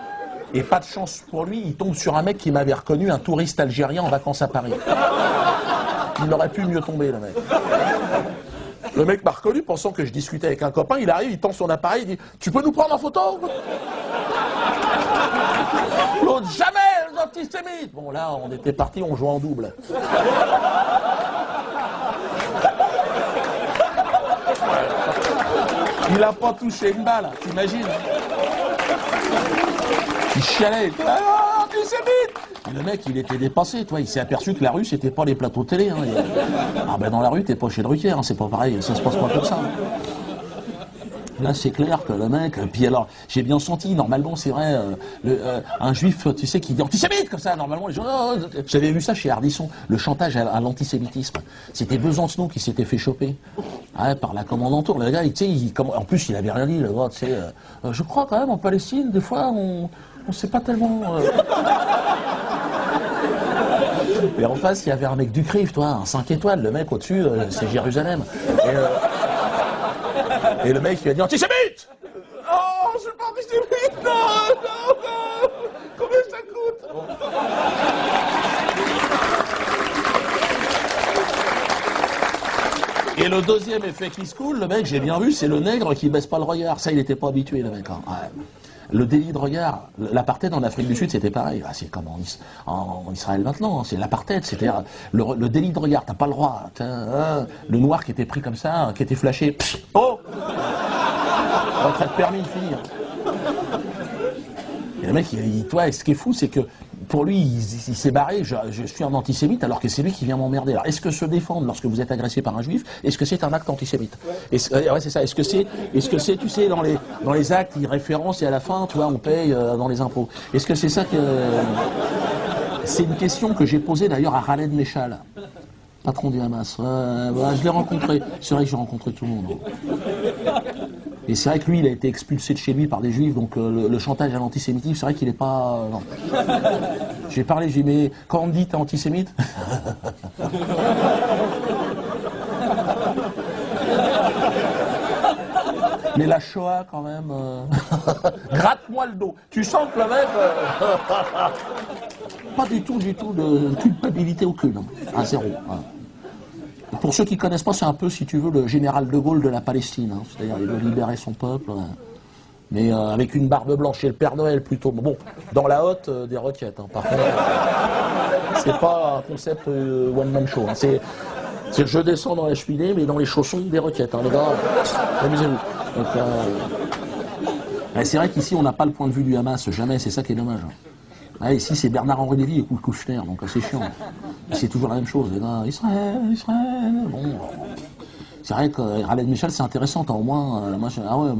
Et pas de chance pour lui, il tombe sur un mec qui m'avait reconnu, un touriste algérien en vacances à Paris. Il n'aurait pu mieux tomber, le mec. Le mec m'a reconnu, pensant que je discutais avec un copain. Il arrive, il tend son appareil, il dit « Tu peux nous prendre en photo ?» L'autre, jamais, antisémite. Bon, là, on était parti, on jouait en double. Il a pas touché une balle, t'imagines? Il chialait. Ah, antisémite! Et le mec, il était dépassé, toi. Il s'est aperçu que la rue, c'était pas les plateaux télé. Hein. Ah ben dans la rue, t'es pas chez le Ruquier, hein. C'est pas pareil, ça se passe pas comme ça. Là, c'est clair que le mec... Puis alors, j'ai bien senti, normalement, c'est vrai, un juif, tu sais, qui dit antisémite, comme ça, normalement, les gens... Oh, j'avais vu ça chez Ardisson, le chantage à l'antisémitisme. C'était Besancenot qui s'était fait choper par la commandanture. Le gars, tu sais, en plus, il avait rien dit, le gars, tu sais... je crois quand même, en Palestine, des fois, on sait pas tellement... Et en face, il y avait un mec du CRIF, toi, un 5 étoiles, le mec au-dessus, c'est Jérusalem. Et le mec, il a dit antisémite! Oh, je suis pas antisémite! Non, non, non! Combien ça coûte? Et le deuxième effet qui se coule, le mec, j'ai bien vu, c'est le nègre qui baisse pas le regard. Ça, il était pas habitué, le mec. Hein. Ouais. Le délit de regard, l'apartheid en Afrique du Sud, c'était pareil. Ah, c'est comme en Israël maintenant, hein. C'est l'apartheid, c'est-à-dire le délit de regard, t'as pas le droit. Le noir qui était pris comme ça, qui était flashé, oh! Retraite permis, fini. Et le mec, toi, ce qui est fou, c'est que pour lui, il s'est barré, je suis un antisémite, alors que c'est lui qui vient m'emmerder. Alors, est-ce que se défendre lorsque vous êtes agressé par un juif, est-ce que c'est un acte antisémite? Ouais, c'est ça. Est-ce que c'est, tu sais, dans les actes, ils référencent et à la fin, tu vois, on paye dans les impôts. Est-ce que c'est ça que... C'est une question que j'ai posée d'ailleurs à Khaled Meshal, patron du Hamas. Je l'ai rencontré. C'est vrai que j'ai rencontré tout le monde. Et c'est vrai que lui, il a été expulsé de chez lui par des juifs, donc le chantage à l'antisémitisme, c'est vrai qu'il n'est pas... non. J'ai parlé, j'ai dit, mais quand on me dit t'es antisémite... Mais la Shoah, quand même... Gratte-moi le dos. Tu sens que le mec... Pas du tout de culpabilité aucune. À zéro. Voilà. Pour ceux qui ne connaissent pas, c'est un peu, si tu veux, le général de Gaulle de la Palestine. Hein. C'est-à-dire, il veut libérer son peuple. Mais avec une barbe blanche et le Père Noël plutôt. Bon, dans la hotte, des requêtes. Hein. Par contre, c'est pas un concept one-man show. Hein. C'est je descends dans la cheminée, mais dans les chaussons, des requêtes. Hein. Les gars, amusez-vous. C'est vrai qu'ici, on n'a pas le point de vue du Hamas. Jamais, c'est ça qui est dommage. Hein. Ah, ici, c'est Bernard-Henri Lévy et Kouchner, donc c'est chiant. C'est toujours la même chose, les gars. Israël. Bon. C'est vrai que Khaled Meshal, c'est intéressant. Au moins, moi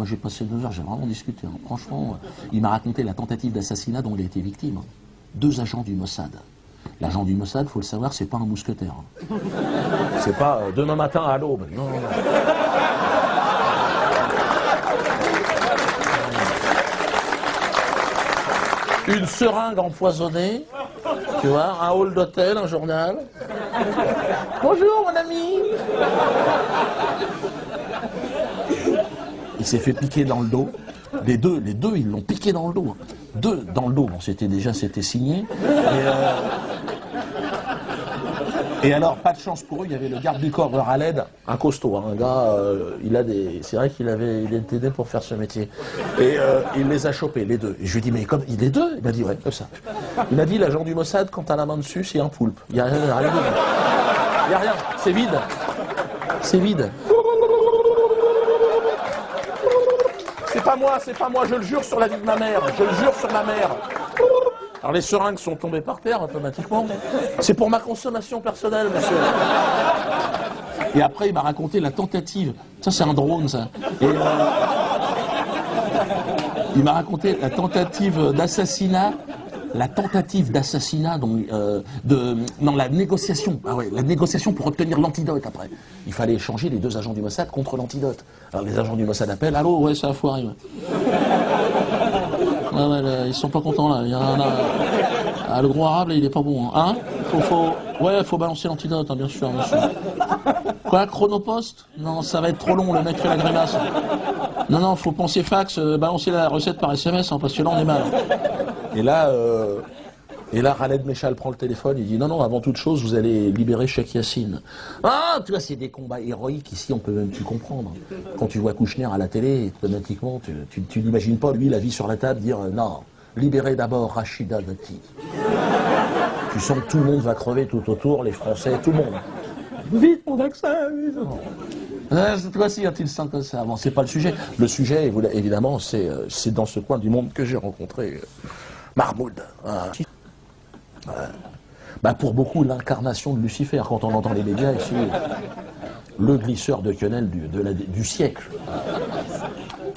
j'ai passé 2 heures, j'ai vraiment discuté. Hein. Franchement, il m'a raconté la tentative d'assassinat dont il a été victime. 2 agents du Mossad. L'agent du Mossad, faut le savoir, c'est pas un mousquetaire. Hein. C'est pas demain matin à l'aube. Non. Une seringue empoisonnée, tu vois, un hall d'hôtel, un journal. Bonjour mon ami. Il s'est fait piquer dans le dos. Les deux, ils l'ont piqué dans le dos. 2 dans le dos. Bon, c'était signé. Et alors, pas de chance pour eux, il y avait le garde du corps de Khaled, un costaud, hein, un gars, c'est vrai qu'il était né pour faire ce métier. Et il les a chopés, les 2. Et je lui ai dit, mais comme, les 2? Il m'a dit, ouais, comme ça. Il m'a dit, l'agent du Mossad, quand t'as la main dessus, c'est un poulpe. Il n'y a rien dedans. Il n'y a rien, c'est vide. C'est vide. C'est pas moi, je le jure sur la vie de ma mère. Je le jure sur ma mère. Alors les seringues sont tombées par terre automatiquement. C'est pour ma consommation personnelle, monsieur. Et après, il m'a raconté la tentative. Ça, c'est un drone, ça. Et il m'a raconté la tentative d'assassinat. La négociation. Ah ouais, la négociation pour obtenir l'antidote après. Il fallait échanger les 2 agents du Mossad contre l'antidote. Alors les agents du Mossad appellent, allô, ouais, ça a foiré. Ouais. Ouais, ils sont pas contents là. Il y en a le gros arabe là, il est pas bon. Hein, faut balancer l'antidote, hein, bien sûr. Quoi, Chronopost? Non, ça va être trop long, le mec fait la grimace. Non, faut penser fax, balancer la recette par SMS, hein, parce que là on est mal. Et là, Khaled Meshal prend le téléphone, il dit non, avant toute chose, vous allez libérer Cheikh Yassine. Ah, tu vois, c'est des combats héroïques ici, on peut même plus comprendre. Quand tu vois Kouchner à la télé, automatiquement, tu n'imagines pas, lui, la vie sur la table, dire non, libérez d'abord Rachida Dati. Tu sens que tout le monde va crever tout autour, les Français, tout le monde. Vite, mon vaccin, vite. Cette fois-ci, a-t-il sent comme ça? Bon, c'est pas le sujet. Le sujet, évidemment, c'est dans ce coin du monde que j'ai rencontré Mahmoud. Bah, pour beaucoup, l'incarnation de Lucifer, quand on entend les médias ici, le glisseur de quenelle du siècle.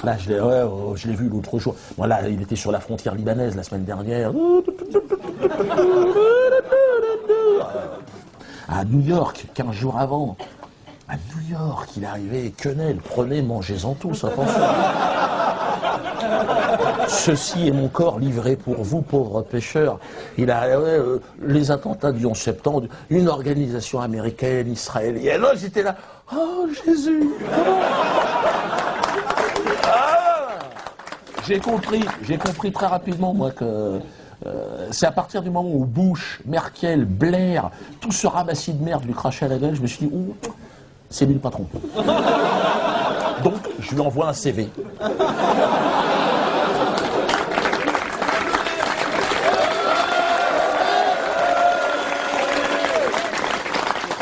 Là, je l'ai vu l'autre jour. Bon, là, il était sur la frontière libanaise la semaine dernière. À New York, 15 jours avant. À New York, il est arrivé, quenelle, prenez, mangez-en tous, attention. Ceci est mon corps livré pour vous, pauvres pêcheurs. Il a les attentats du 11 septembre, une organisation américaine, israélienne. Oh, j'étais là. Oh, Jésus. J'ai compris très rapidement, moi, que c'est à partir du moment où Bush, Merkel, Blair, tout ce ramassis de merde lui crachait à la gueule, je me suis dit, ouh, c'est lui le patron. Donc, je lui envoie un CV.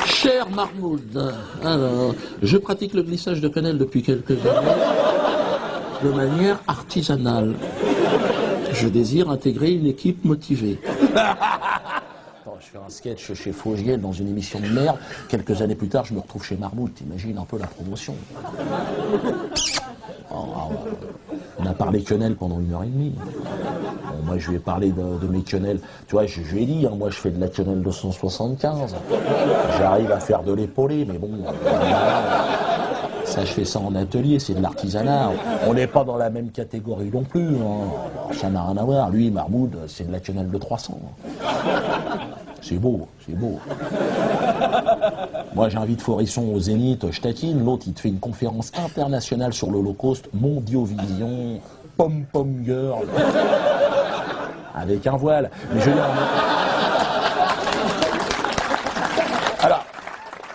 Cher Mahmoud, alors, je pratique le glissage de quenelle depuis quelques années de manière artisanale. Je désire intégrer une équipe motivée. Attends, je fais un sketch chez Fogiel dans une émission de merde. Quelques années plus tard, je me retrouve chez Mahmoud. T'imagines un peu la promotion. On a parlé quenelle pendant 1h30. Bon, moi, je lui ai parlé de mes quenelles. Tu vois, je lui ai dit, hein, moi, je fais de la quenelle 275. J'arrive à faire de l'épaulé, mais bon... Ça, je fais ça en atelier, c'est de l'artisanat. On n'est pas dans la même catégorie non plus. Hein. Ça n'a rien à voir. Lui, Mahmoud, c'est de la quenelle de 300. C'est beau, c'est beau. Moi, j'invite Forisson au Zénith, je taquine. L'autre, il te fait une conférence internationale sur l'Holocauste, Mondiovision, Pom-Pom Girl, avec un voile. Mais je veux dire, alors,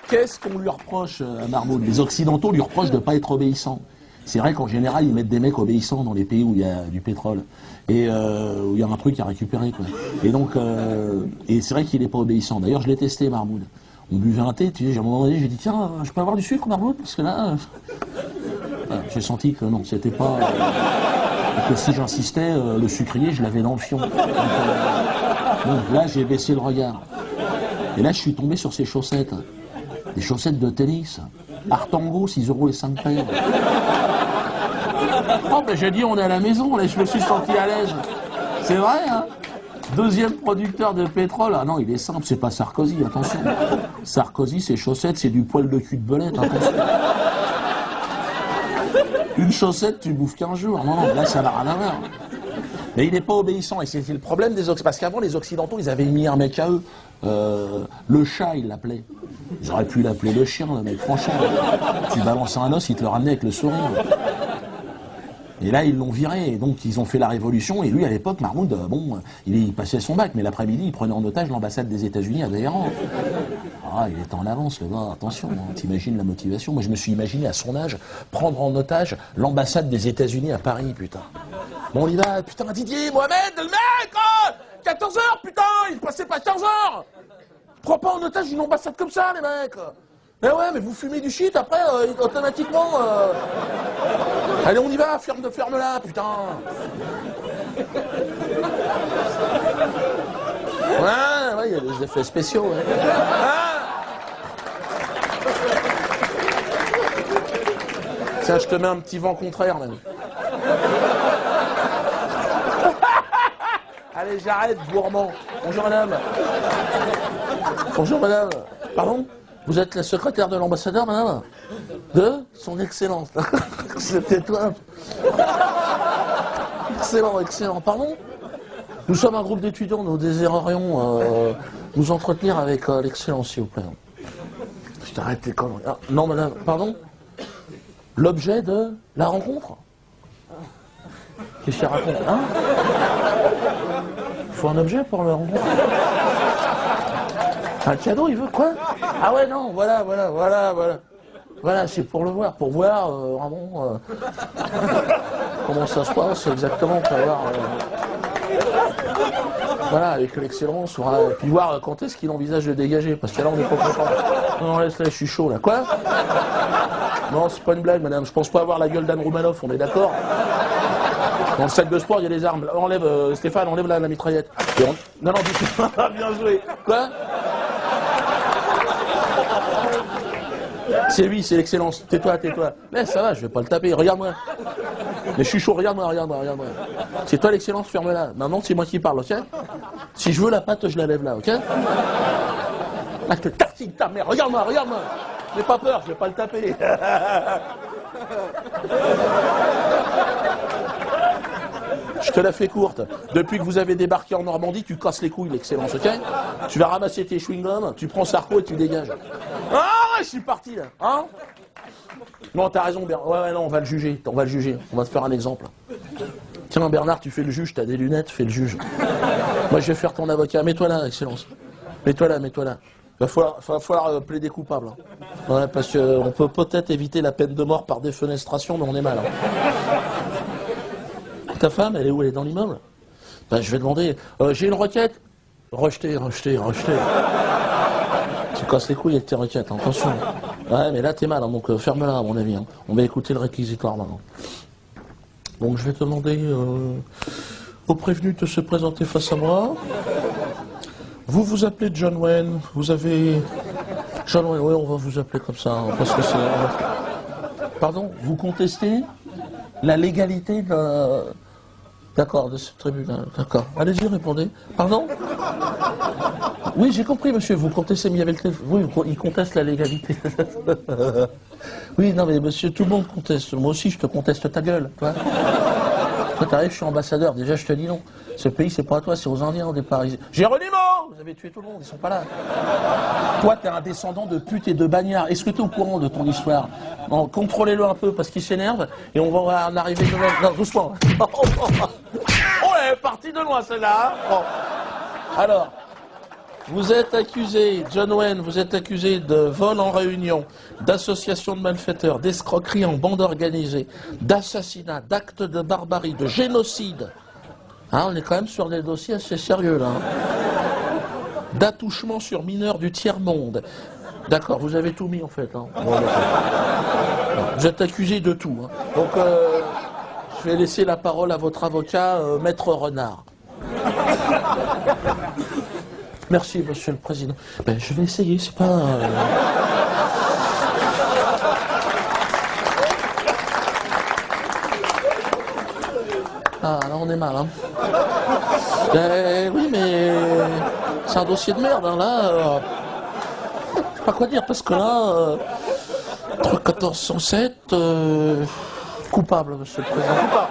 qu'est-ce qu'on lui reproche à Mahmoud? Les Occidentaux lui reprochent de ne pas être obéissant. C'est vrai qu'en général, ils mettent des mecs obéissants dans les pays où il y a du pétrole et où il y a un truc à récupérer, quoi. Et donc, et c'est vrai qu'il n'est pas obéissant. D'ailleurs, je l'ai testé, Mahmoud. On buvait un thé, tu sais, à un moment donné, j'ai dit, tiens, je peux avoir du sucre, Mahmoud? Parce que là, j'ai senti que non, c'était pas... que si j'insistais, le sucrier, je l'avais dans le fion. Donc, là, j'ai baissé le regard. Et là, je suis tombé sur ces chaussettes. Des chaussettes de tennis. Artango, 6 € et 5 paires. Oh, ben j'ai dit, on est à la maison, là, je me suis senti à l'aise. C'est vrai, hein? Deuxième producteur de pétrole. Ah non, il est simple, c'est pas Sarkozy, attention. Sarkozy, ses chaussettes, c'est du poil de cul de belette, attention. Une chaussette, tu bouffes 15 jours. Non, non, là, ça n'a rien à voir. Mais il n'est pas obéissant, et c'est le problème des Occidentaux. Parce qu'avant, les Occidentaux, ils avaient mis un mec à eux. Le chat, ils l'appelaient. Ils auraient pu l'appeler le chien, le mec, franchement. Tu balançais un os, il te le ramenait avec le sourire. Et là, ils l'ont viré, et donc ils ont fait la révolution, et lui, à l'époque, Mahmoud, bon, il passait son bac, mais l'après-midi, il prenait en otage l'ambassade des États-Unis à Téhéran. Ah, il était en avance, le gars, attention, hein, t'imagines la motivation. Moi, je me suis imaginé, à son âge, prendre en otage l'ambassade des États-Unis à Paris, putain. Bon, on y va, putain, Didier, Mohamed, le mec, oh, 14 heures, putain, il passait pas 15 heures. Prends pas en otage une ambassade comme ça, les mecs. Mais ouais, mais vous fumez du shit, après, automatiquement... Allez, on y va, ferme-la, putain. Ouais, il y a des effets spéciaux, ouais. Tiens, je te mets un petit vent contraire, même. Allez, j'arrête, gourmand. Bonjour, madame. Bonjour, madame. Pardon? Vous êtes la secrétaire de l'ambassadeur, madame? De son excellence. C'était toi. Excellent, excellent. Pardon? Nous sommes un groupe d'étudiants, nous désirerions nous entretenir avec l'excellence, s'il vous plaît. Je t'arrête les conneries. Ah, non, madame, pardon? L'objet de la rencontre? Qu'est-ce qu'il raconte, hein? Il faut un objet pour la rencontre? Un cadeau, il veut quoi? Ah ouais, non, voilà. Voilà, c'est pour le voir, pour voir vraiment comment ça se passe exactement, pour voir... Voilà, avec l'excellence, et puis voir quand est-ce qu'il envisage de dégager, parce que là on n'est pas content. Non, laisse là, je suis chaud là. Quoi? Non, c'est pas une blague, madame, je pense pas avoir la gueule d'Anne Roumanoff, on est d'accord? Dans le sac de sport, il y a des armes. Enlève, Stéphane, enlève la mitraillette. Non, non, du tout. Bien joué. Quoi? C'est lui, c'est l'excellence. Tais-toi, tais-toi. Mais ça va, je vais pas le taper. Regarde-moi. Mais je suis chaud, regarde-moi, regarde-moi, regarde-moi. C'est toi l'excellence, ferme-la. Maintenant, c'est moi qui parle, ok? Si je veux la patte, je la lève là, ok? Là, je te tartine ta mère. Regarde-moi, regarde-moi. N'aie pas peur, je vais pas le taper. Je te la fais courte. Depuis que vous avez débarqué en Normandie, tu casses les couilles, l'excellence, ok? Tu vas ramasser tes chewing-gums, tu prends Sarko et tu dégages. Ah, je suis parti là, hein? Non, t'as raison, Bernard. Ouais, non, on va le juger, on va le juger. On va te faire un exemple. Tiens, Bernard, tu fais le juge, t'as des lunettes, fais le juge. Moi, je vais faire ton avocat. Mets-toi là, excellence. Mets-toi là, mets-toi là. Va falloir plaider coupable. Hein. Ouais, parce qu'on peut peut-être éviter la peine de mort par défenestration, mais on est mal. Hein. Ta femme, elle est où? Elle est dans l'immeuble? Ben, je vais demander. J'ai une requête. Rejeter, rejeter, rejeter. Tu casses les couilles avec tes requêtes, hein, attention. Ouais, mais là, t'es mal, hein, donc ferme-la, à mon avis. Hein. On va écouter le réquisitoire maintenant. Donc, je vais demander au prévenu de se présenter face à moi. Vous vous appelez John Wayne. Vous avez... John Wayne, oui, on va vous appeler comme ça, hein, parce que c'est... Pardon, vous contestez la légalité de... D'accord, de ce tribunal, d'accord. Allez-y, répondez. Pardon? Oui, j'ai compris, monsieur, vous contestez, mais il y avait le téléphone. Oui, il conteste la légalité. Oui, non, mais monsieur, tout le monde conteste. Moi aussi, je te conteste ta gueule, toi. Toi, t'arrives, je suis ambassadeur. Déjà, je te dis non. Ce pays, c'est pas à toi, c'est aux Indiens au départ. Géronimo! Vous avez tué tout le monde, ils sont pas là. Toi, t'es un descendant de pute et de bagnard. Est-ce que t'es au courant de ton histoire? Non, contrôlez-le un peu parce qu'il s'énerve et on va en arriver de même. Non, doucement. Oh, elle est partie de loin, celle-là. Hein, bon. Alors, vous êtes accusé, John Wayne, vous êtes accusé de vol en réunion, d'association de malfaiteurs, d'escroquerie en bande organisée, d'assassinat, d'actes de barbarie, de génocide. Hein, on est quand même sur des dossiers assez sérieux, là. Hein. D'attouchement sur mineurs du tiers-monde. D'accord, vous avez tout mis, en fait. Hein. Bon, vous êtes accusé de tout. Hein. Donc, je vais laisser la parole à votre avocat, Maître Renard. Merci, monsieur le président. Ben, je vais essayer, c'est pas... Ah, là, on est mal, hein. Oui, mais... C'est un dossier de merde, hein, là... Je sais pas quoi dire, parce que là... 1407... Coupable, monsieur le président. Coupable.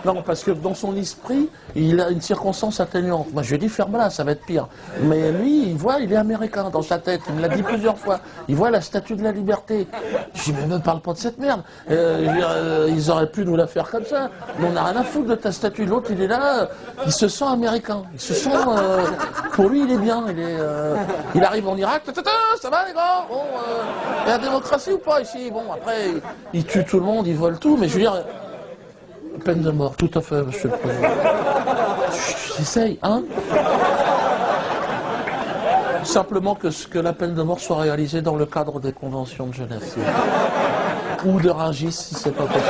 Non, parce que dans son esprit, il a une circonstance atténuante. Moi, je lui ai dit, ferme-la, ça va être pire. Mais lui, il voit, il est américain dans sa tête. Il me l'a dit plusieurs fois. Il voit la statue de la liberté. Je dis, mais ne parle pas de cette merde. Ils auraient pu nous la faire comme ça. Mais on n'a rien à foutre de ta statue. L'autre, il est là, il se sent américain. Il se sent... pour lui, il est bien. Il arrive en Irak. Ça va, les gars? Bon, il y a la démocratie ou pas ici? Bon, après, il tue tout le monde, il vole tout. Mais je veux dire... Peine de mort, tout à fait, monsieur le président. J'essaye, hein? Simplement que la peine de mort soit réalisée dans le cadre des conventions de Genève. Ou de Rungis, si c'est pas possible.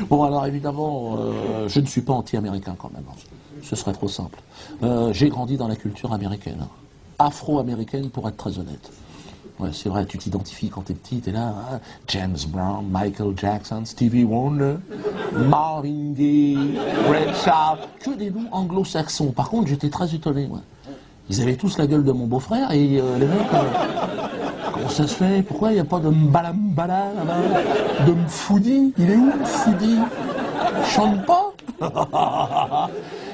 Bon, alors évidemment, je ne suis pas anti-américain quand même. Ce serait trop simple. J'ai grandi dans la culture américaine. Afro-américaine pour être très honnête. Ouais, c'est vrai, tu t'identifies quand t'es petit, t'es là, hein, James Brown, Michael Jackson, Stevie Wonder, Marvin Gaye, Red Charles, que des noms anglo-saxons. Par contre, j'étais très étonné, moi. Ils avaient tous la gueule de mon beau-frère et les mecs, comment ça se fait? Pourquoi il n'y a pas de Mbala là-bas? De Mfoudi? Il est où Mfoudi? Il chante pas?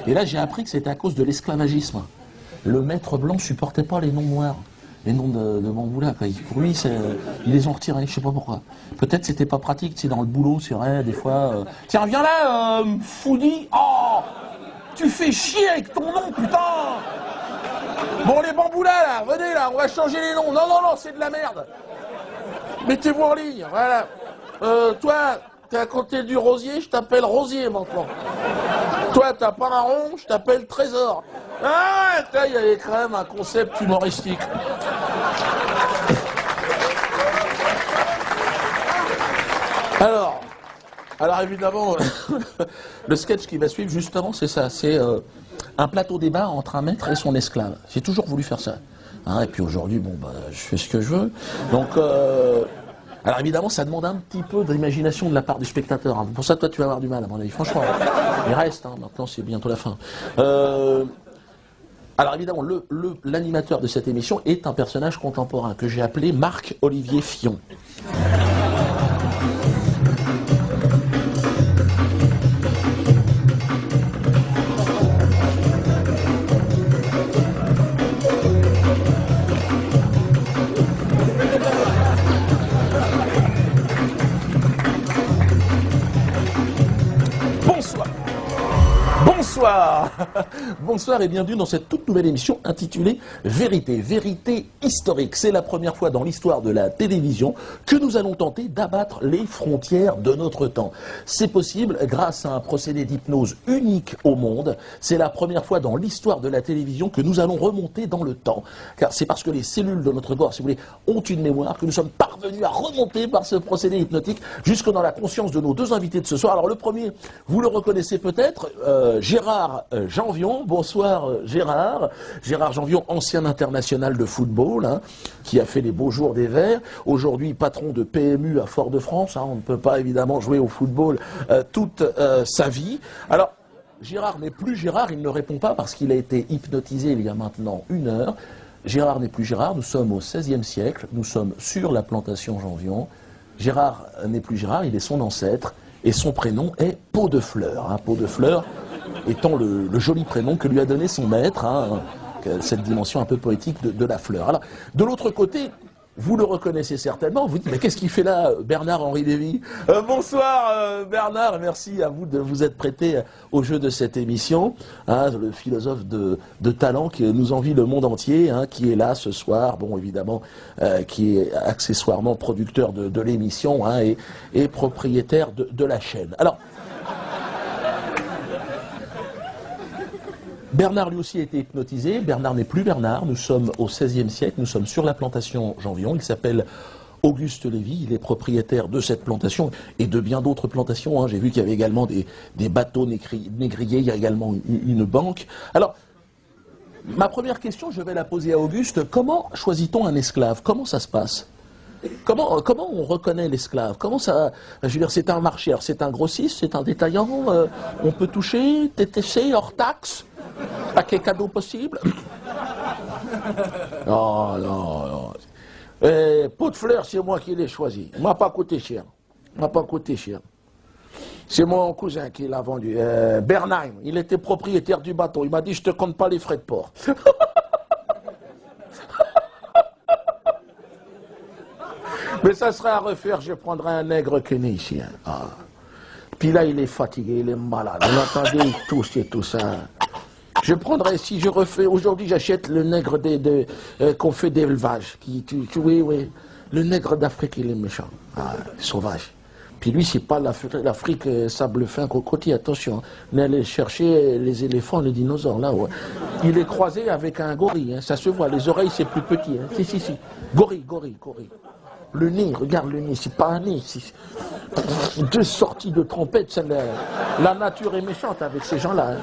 Et là, j'ai appris que c'était à cause de l'esclavagisme. Le maître blanc supportait pas les noms noirs, les noms de bamboula. Pour lui, ils les ont retirés, je sais pas pourquoi. Peut-être c'était pas pratique, c'est dans le boulot, c'est vrai, des fois. Tiens, viens là, Foudi. Oh, tu fais chier avec ton nom, putain. Bon, les bamboulas là, venez là, on va changer les noms. Non, non, non, c'est de la merde. Mettez-vous en ligne, voilà. Toi, t'es à côté du rosier, je t'appelle Rosier maintenant. Toi, t'as pas un rond, je t'appelle Trésor. Ah, il y avait quand même un concept humoristique. Alors évidemment, le sketch qui va suivre, justement, c'est ça. C'est un plateau débat entre un maître et son esclave. J'ai toujours voulu faire ça. Hein, et puis aujourd'hui, bon, bah, je fais ce que je veux. Donc, alors évidemment, ça demande un petit peu d'imagination de la part du spectateur. Hein. Pour ça, toi, tu vas avoir du mal, à mon avis. Franchement, il reste. Hein, maintenant, c'est bientôt la fin. Alors évidemment, l'animateur de cette émission est un personnage contemporain que j'ai appelé Marc-Olivier Fillon. Bonsoir. Bonsoir et bienvenue dans cette toute nouvelle émission intitulée Vérité, vérité historique. C'est la première fois dans l'histoire de la télévision que nous allons tenter d'abattre les frontières de notre temps. C'est possible grâce à un procédé d'hypnose unique au monde. C'est la première fois dans l'histoire de la télévision que nous allons remonter dans le temps. Car c'est parce que les cellules de notre corps, si vous voulez, ont une mémoire que nous sommes parvenus à remonter par ce procédé hypnotique jusque dans la conscience de nos deux invités de ce soir. Alors le premier, vous le reconnaissez peut-être, Gérard Janvion. Bonsoir Gérard. Gérard Janvion, ancien international de football, hein, qui a fait les beaux jours des Verts. Aujourd'hui patron de PMU à Fort-de-France. Hein, on ne peut pas évidemment jouer au football toute sa vie. Alors, Gérard n'est plus Gérard, il ne répond pas parce qu'il a été hypnotisé il y a maintenant 1 heure. Gérard n'est plus Gérard, nous sommes au XVIe siècle, nous sommes sur la plantation Janvion. Gérard n'est plus Gérard, il est son ancêtre. Et son prénom est Pot de Fleur. Hein, Pot de Fleur étant le joli prénom que lui a donné son maître, hein, cette dimension un peu poétique de la fleur. Alors, de l'autre côté, vous le reconnaissez certainement, vous dites, mais qu'est-ce qu'il fait là, Bernard-Henri Lévy? Bonsoir Bernard, merci à vous de vous être prêté au jeu de cette émission. Hein, le philosophe de talent qui nous envie le monde entier, hein, qui est là ce soir, bon évidemment, qui est accessoirement producteur de l'émission, hein, et propriétaire de la chaîne. Alors, Bernard lui aussi a été hypnotisé. Bernard n'est plus Bernard. Nous sommes au XVIe siècle. Nous sommes sur la plantation Janvion. Il s'appelle Auguste Lévy. Il est propriétaire de cette plantation et de bien d'autres plantations. Hein. J'ai vu qu'il y avait également des bateaux négriers. Il y a également une banque. Alors, ma première question, je vais la poser à Auguste. Comment choisit-on un esclave? Comment ça se passe? Comment on reconnaît l'esclave? Comment ça? Je veux dire, c'est un marcheur, c'est un grossiste, c'est un détaillant. On peut toucher, TTC, hors taxe. À quel cadeau possible? Non, non, non. Pot de fleurs, c'est moi qui l'ai choisi. Il m'a pas coûté cher. Il m'a pas coûté cher. C'est mon cousin qui l'a vendu. Bernheim, il était propriétaire du bateau. Il m'a dit, je te compte pas les frais de port. Mais ça serait à refaire, je prendrais un nègre keynésien. Ah. Puis là, il est fatigué, il est malade. Vous l'entendez, il tousse et tout ça. Je prendrais, si je refais, aujourd'hui j'achète le nègre qu'on fait d'élevage. Oui, oui. Le nègre d'Afrique, il est méchant. Ah, sauvage. Puis lui, c'est pas l'Afrique sable fin cocotier, attention. On est allé chercher les éléphants, les dinosaures, là. Ouais. Il est croisé avec un gorille, hein, ça se voit. Les oreilles, c'est plus petit. Hein. Si. Gorille. Le nez, regarde le nez, c'est pas un nez. 2 sorties de trompette. La nature est méchante avec ces gens-là. Hein.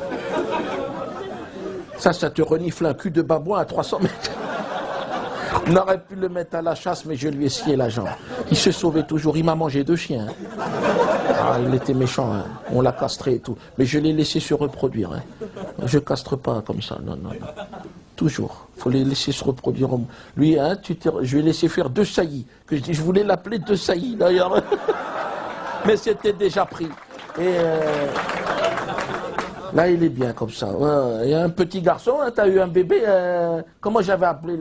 Ça te renifle un cul de babouin à 300 mètres. On aurait pu le mettre à la chasse, mais je lui ai scié la jambe. Il se sauvait toujours. Il m'a mangé 2 chiens. Hein. Ah, il était méchant. Hein. On l'a castré et tout. Mais je l'ai laissé se reproduire. Hein. Je castre pas comme ça. Non. Toujours. Il faut les laisser se reproduire. Lui, hein, je lui ai laissé faire 2 saillies. Je voulais l'appeler 2 saillies, d'ailleurs. Mais c'était déjà pris. Et là, il est bien comme ça. Ouais. Il y a un petit garçon, hein, tu as eu un bébé. Comment j'avais appelé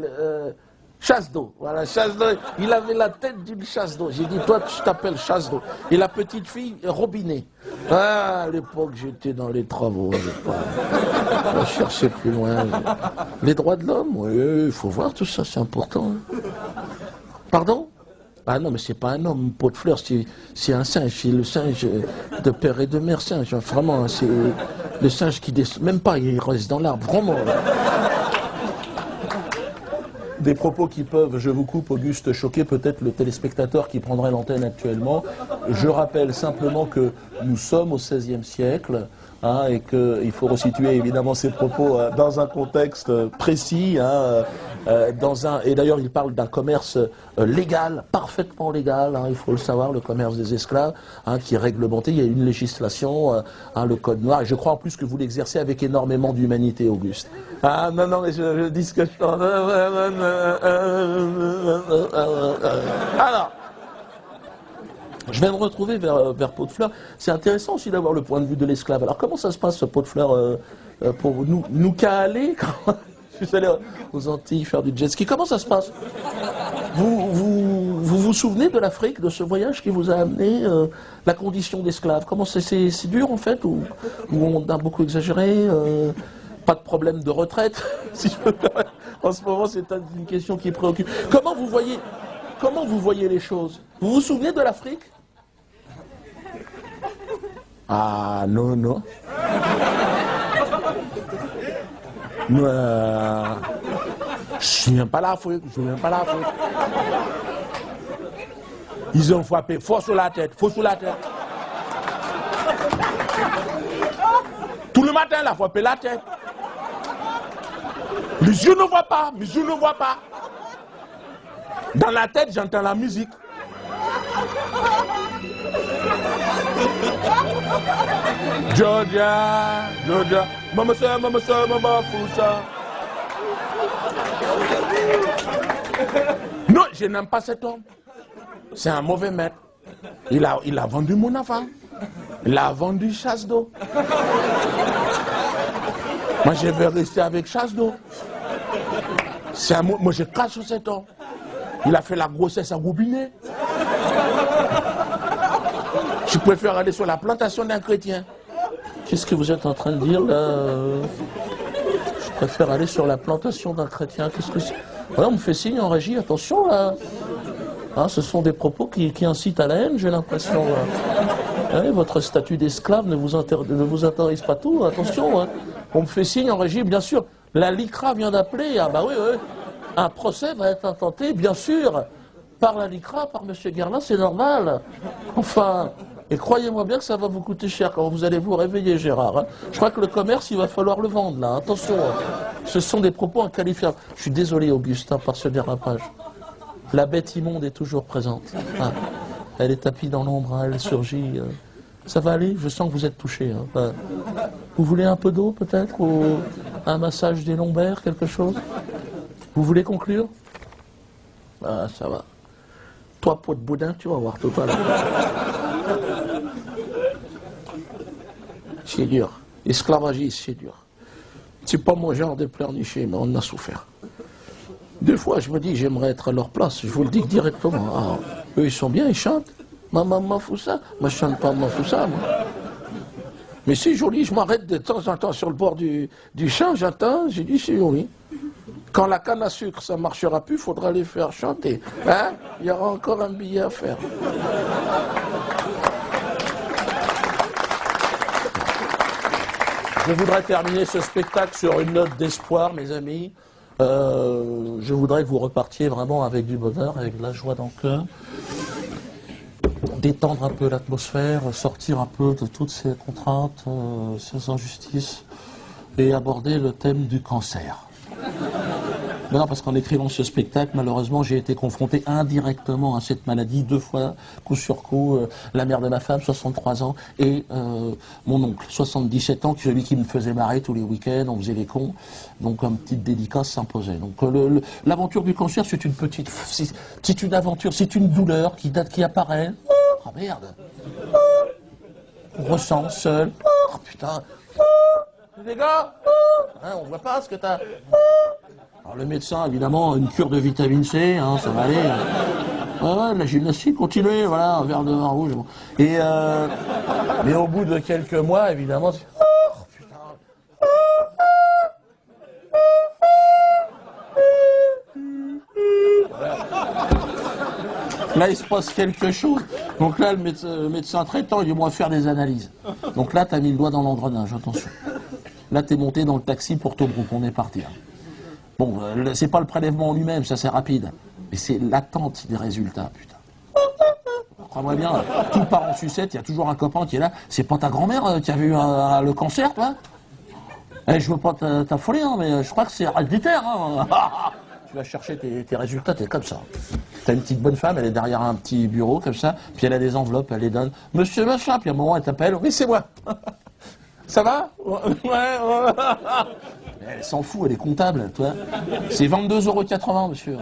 chasse d'eau. Voilà, chasse d'eau. Il avait la tête d'une chasse d'eau. J'ai dit, toi, tu t'appelles chasse d'eau. Et la petite fille, robinet. Ah, à l'époque, j'étais dans les travaux. Je cherchais plus loin. Les droits de l'homme, oui, il faut voir tout ça, c'est important. Hein. Pardon? Ah non, mais c'est pas un homme, pot de fleurs, c'est un singe, c'est le singe de père et de mère singe. Vraiment, c'est le singe qui descend, même pas, il reste dans l'arbre, vraiment. Des propos qui peuvent, je vous coupe Auguste, choquer peut-être le téléspectateur qui prendrait l'antenne actuellement. Je rappelle simplement que nous sommes au XVIe siècle, hein, et qu'il faut resituer évidemment ces propos dans un contexte précis, hein, et d'ailleurs il parle d'un commerce légal, parfaitement légal, hein, il faut le savoir, le commerce des esclaves, hein, qui est réglementé, il y a une législation, hein, le code noir, et je crois en plus que vous l'exercez avec énormément d'humanité, Auguste. Ah non, non, mais je dis ce que je chante. Alors, je vais me retrouver vers Pot de Fleurs. C'est intéressant aussi d'avoir le point de vue de l'esclave. Alors comment ça se passe, ce Pot de Fleurs, pour nous caler quand je suis allé aux Antilles faire du jet ski? Comment ça se passe? Vous souvenez de l'Afrique, de ce voyage qui vous a amené, la condition d'esclave? Comment c'est dur en fait, ou on a beaucoup exagéré? Pas de problème de retraite, si je peux me permettre. En ce moment, c'est une question qui préoccupe. Comment vous voyez les choses? Vous vous souvenez de l'Afrique? Ah non, non. Je ne viens pas l'Afrique, je viens pas l'Afrique. Ils ont frappé fort sur la tête, fort sur la tête. Tout le matin, il a frappé la tête. Les yeux ne voient pas, mes yeux ne voient pas. Dans la tête, j'entends la musique. Georgia, Georgia, mama fousa. Non, je n'aime pas cet homme. C'est un mauvais maître. Il a vendu mon enfant. Il a vendu chasse d'eau. Moi, je vais rester avec chasse d'eau. Moi, je crache sur cet homme. Il a fait la grossesse à Roubinet. Je préfère aller sur la plantation d'un chrétien. Qu'est-ce que vous êtes en train de dire là? Je préfère aller sur la plantation d'un chrétien. Qu'est-ce que c'est? Voilà, on me fait signe en régie, attention là. Hein, ce sont des propos qui incitent à la haine, j'ai l'impression. Hein, votre statut d'esclave ne vous intéresse pas tout, attention. Hein. On me fait signe en régie, bien sûr. La LICRA vient d'appeler. Ah bah oui, oui. Un procès va être intenté, bien sûr, par la LICRA, par M. Guerlain, c'est normal. Enfin, et croyez-moi bien que ça va vous coûter cher quand vous allez vous réveiller, Gérard. Hein. Je crois que le commerce, il va falloir le vendre, là. Attention, hein. Ce sont des propos inqualifiables. Je suis désolé, Augustin, par ce dérapage. La bête immonde est toujours présente. Hein. Elle est tapie dans l'ombre, hein, elle surgit. Ça va aller? Je sens que vous êtes touché. Hein. Enfin, vous voulez un peu d'eau, peut-être? Ou un massage des lombaires, quelque chose? Vous voulez conclure? Ah, ça va. Toi, pot de boudin, tu vas voir tout à l'heure. C'est dur. Esclavagisme, c'est dur. C'est pas mon genre de pleurnicher, mais on en a souffert. Des fois, je me dis, j'aimerais être à leur place. Je vous le dis directement. Ah, eux, ils sont bien, ils chantent. Maman Foussa. Moi, je chante pas Maman Foussa, moi. Mais c'est joli, je m'arrête de temps en temps sur le bord du champ, j'attends, j'ai dit, c'est joli. Quand la canne à sucre, ça ne marchera plus, il faudra les faire chanter. Hein? Il y aura encore un billet à faire. Je voudrais terminer ce spectacle sur une note d'espoir, mes amis. Je voudrais que vous repartiez vraiment avec du bonheur, avec de la joie dans le cœur. Détendre un peu l'atmosphère, sortir un peu de toutes ces contraintes, ces injustices, et aborder le thème du cancer. Non, parce qu'en écrivant ce spectacle, malheureusement, j'ai été confronté indirectement à cette maladie, 2 fois, coup sur coup, la mère de ma femme, 63 ans, et mon oncle, 77 ans, celui qui me faisait marrer tous les week-ends, on faisait les cons, donc une petite dédicace s'imposait. Donc l'aventure du cancer, c'est une petite, c'est une aventure, c'est une douleur qui apparaît. Oh merde, on ressent seul. Oh putain, les gars, hein, on voit pas ce que t'as. Alors le médecin, évidemment, une cure de vitamine C, hein, ça va aller. Ouais, la gymnastique, continuez, voilà, un verre de vin rouge. Bon. Et mais au bout de quelques mois, évidemment, oh, putain. Voilà. là, il se passe quelque chose. Donc là, le médecin traitant, il dit, on va faire des analyses. Donc là, tu as mis le doigt dans l'engrenage, attention. Là, tu es monté dans le taxi pour Tobruk, on est parti. Hein. Bon, c'est pas le prélèvement en lui-même, ça c'est rapide. Mais c'est l'attente des résultats, putain. Crois-moi bien, tout part en sucette, il y a toujours un copain qui est là. C'est pas ta grand-mère qui a eu le cancer, toi? Je veux pas t'affoler, hein, mais je crois que c'est héréditaire. Hein. Tu vas chercher tes résultats, t'es comme ça. T'as une petite bonne femme, elle est derrière un petit bureau, comme ça, puis elle a des enveloppes, elle les donne. Monsieur machin, puis à un moment, elle t'appelle. Oui, c'est moi. Ça va? Ouais. Elle s'en fout, elle est comptable, toi. C'est 22,80 €, monsieur.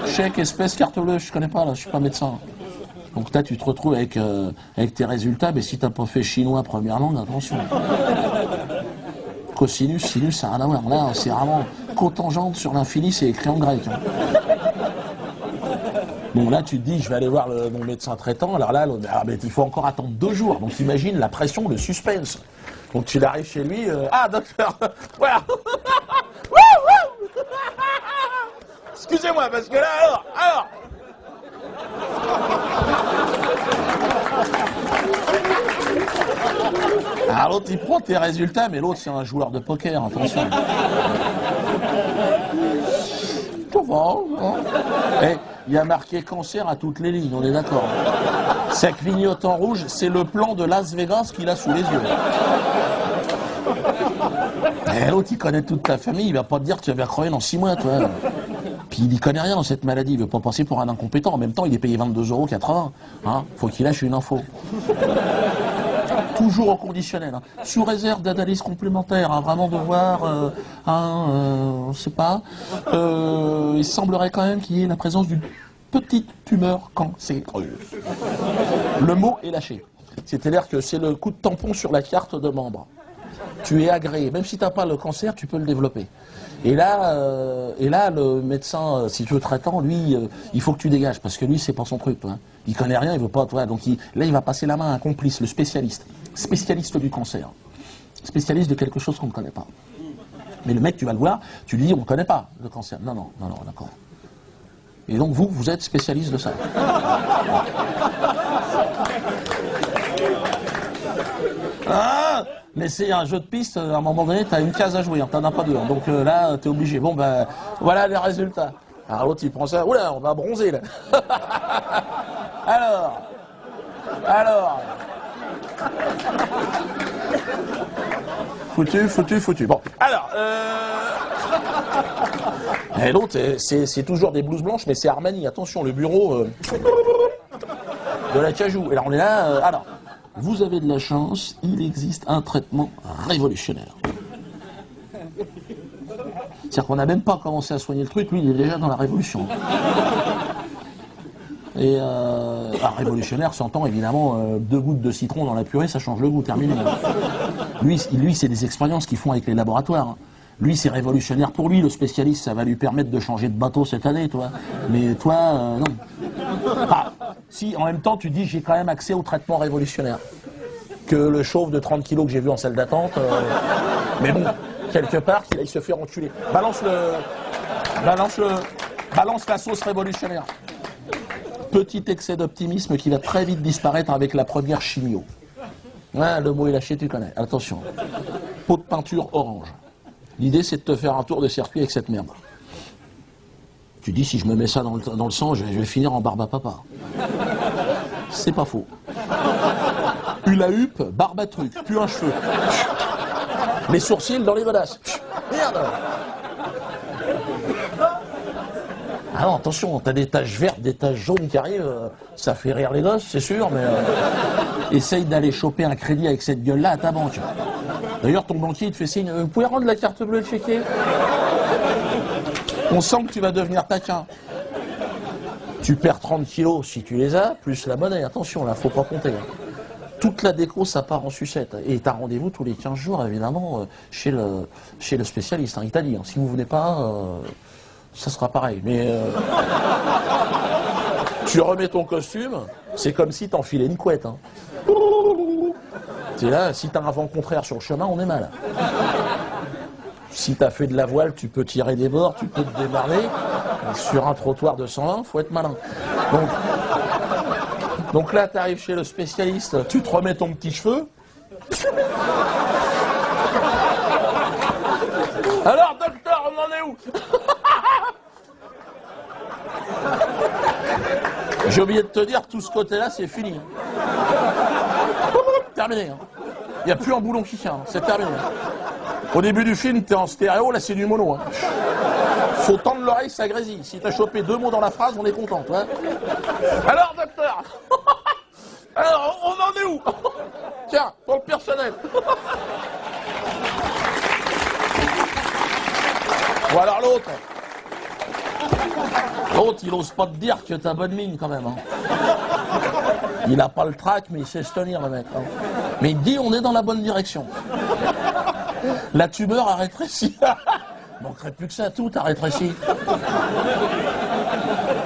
Chèque, espèce, carte bleue, je connais pas, là, je suis pas médecin. Donc là, tu te retrouves avec tes résultats, mais si t'as pas fait chinois première langue, attention. Cosinus, sinus, ça n'a rien à voir. Là, c'est vraiment cotangente sur l'infini, c'est écrit en grec. Hein. Bon, là, tu te dis, je vais aller voir mon médecin traitant. Alors là, mais il faut encore attendre 2 jours. Donc, imagine la pression, le suspense. Donc, tu arrives chez lui. Ah, docteur. Voilà. Excusez-moi, parce que là, alors. Alors l'autre il prend tes résultats, mais l'autre c'est un joueur de poker, attention. Ça va, hein. Il y a marqué cancer à toutes les lignes, on est d'accord. Ça clignote en rouge, c'est le plan de Las Vegas qu'il a sous les yeux. Et l'autre il connaît toute ta famille, il va pas te dire que tu vas crever dans 6 mois, toi. Puis il n'y connaît rien dans cette maladie, il ne veut pas passer pour un incompétent. En même temps, il est payé 22,80 €. Hein, faut qu'il lâche une info. Toujours au conditionnel. Hein. Sous réserve d'analyse complémentaire, hein, vraiment de voir, on ne sait pas. Il semblerait quand même qu'il y ait la présence d'une petite tumeur cancéreuse. Le mot est lâché. C'est-à-dire que c'est le coup de tampon sur la carte de membre. Tu es agréé. Même si tu n'as pas le cancer, tu peux le développer. Et là, le médecin, si tu veux traitant, lui, il faut que tu dégages, parce que lui, c'est pas son truc. Hein. Il connaît rien, il veut pas, toi. Donc là, il va passer la main à un complice, le spécialiste du cancer, spécialiste de quelque chose qu'on ne connaît pas. Mais le mec, tu vas le voir, tu lui dis, on ne connaît pas le cancer. Non, d'accord. Et donc vous êtes spécialiste de ça. Ah, mais c'est un jeu de piste, à un moment donné, tu as une case à jouer, hein, t'en as pas 2. Hein, donc là, tu es obligé. Bon, ben, voilà les résultats. Alors l'autre, il prend ça. Oula, on va bronzer, là. Alors. Foutu. Bon, alors, Et l'autre, c'est toujours des blouses blanches, mais c'est Armani. Attention, le bureau de la Cajou. Et là, on est là, alors. Vous avez de la chance, il existe un traitement révolutionnaire. C'est-à-dire qu'on n'a même pas commencé à soigner le truc, lui il est déjà dans la révolution. Et révolutionnaire s'entend évidemment 2 gouttes de citron dans la purée, ça change le goût, terminé. Lui c'est des expériences qu'ils font avec les laboratoires. Lui c'est révolutionnaire pour lui, le spécialiste, ça va lui permettre de changer de bateau cette année, toi. Mais toi, non. Ah, si en même temps tu dis j'ai quand même accès au traitement révolutionnaire. Que le chauve de 30 kilos que j'ai vu en salle d'attente, mais bon, quelque part qu'il aille se faire enculer. Balance la sauce révolutionnaire. Petit excès d'optimisme qui va très vite disparaître avec la première chimio. Ouais, le mot est lâché, tu connais. Attention. Pot de peinture orange. L'idée c'est de te faire un tour de circuit avec cette merde. Tu dis, si je me mets ça dans le sang, je vais finir en barbe à papa. C'est pas faux. Hula huppe, barbe à truc, plus un cheveu. Les sourcils dans les godasses. Merde. Ah non, attention, t'as des taches vertes, des taches jaunes qui arrivent, ça fait rire les gosses, c'est sûr, mais essaye d'aller choper un crédit avec cette gueule-là à ta banque. D'ailleurs, ton banquier, il te fait signe, vous pouvez rendre la carte bleue et le chéquier? On sent que tu vas devenir taquin. Tu perds 30 kilos si tu les as, plus la monnaie. Attention, là, faut pas compter. Toute la déco, ça part en sucette. Et tu as rendez-vous tous les 15 jours, évidemment, chez le spécialiste, hein, italien. Si vous venez pas, ça sera pareil. Mais tu remets ton costume, c'est comme si t'enfilais une couette. Hein. C'est là, si t'as un vent contraire sur le chemin, on est mal. Si t'as fait de la voile, tu peux tirer des bords, tu peux te démarrer. Sur un trottoir de 120, faut être malin. Donc là, tu arrives chez le spécialiste, tu te remets ton petit cheveu. Alors, docteur, on en est où? J'ai oublié de te dire, tout ce côté-là, c'est fini. Terminé. Il n'y a plus un boulon qui tient, c'est terminé. Au début du film, t'es en stéréo, là c'est du mono. Hein. Faut tendre l'oreille, ça grésille. Si t'as chopé 2 mots dans la phrase, on est content. Hein. Alors, docteur, alors, on en est où? Tiens, pour le personnel. Ou alors l'autre. L'autre, il ose pas te dire que t'as bonne mine quand même. Hein. Il a pas le trac, mais il sait se tenir, le mec. Hein. Mais il te dit, on est dans la bonne direction. La tumeur a rétréci. Manquerait plus que ça, tout a rétréci.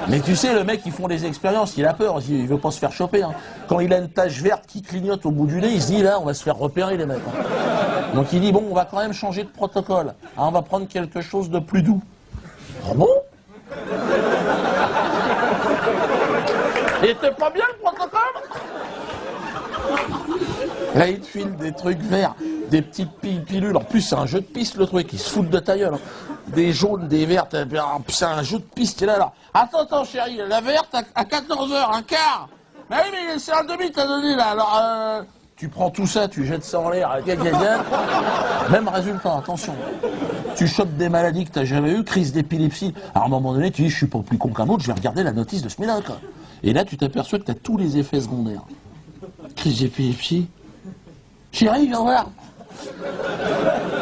Mais tu sais, le mec, ils font des expériences, il a peur, il veut pas se faire choper. Hein. Quand il a une tache verte qui clignote au bout du nez, il se dit, là, on va se faire repérer, les mecs. Hein. Donc il dit, bon, on va quand même changer de protocole. Hein, on va prendre quelque chose de plus doux. Ah bon? Et t'es pas bien, le protocole? Là, il te file des trucs verts, des petites pilules. En plus, c'est un jeu de piste, le truc. Ils se foutent de ta gueule. Hein. Des jaunes, des vertes. C'est un jeu de piste. Et là. Attends, chérie. La verte à 14h, un quart. Mais oui, mais c'est un demi, t'as donné, là. Alors, tu prends tout ça, tu jettes ça en l'air. Même résultat, attention. Tu chopes des maladies que t'as jamais eues, crise d'épilepsie. À un moment donné, tu dis, je suis pas plus con qu'un autre, je vais regarder la notice de ce médoc. Et là, tu t'aperçois que t'as tous les effets secondaires. Crise d'épilepsie. Chérie, viens voir.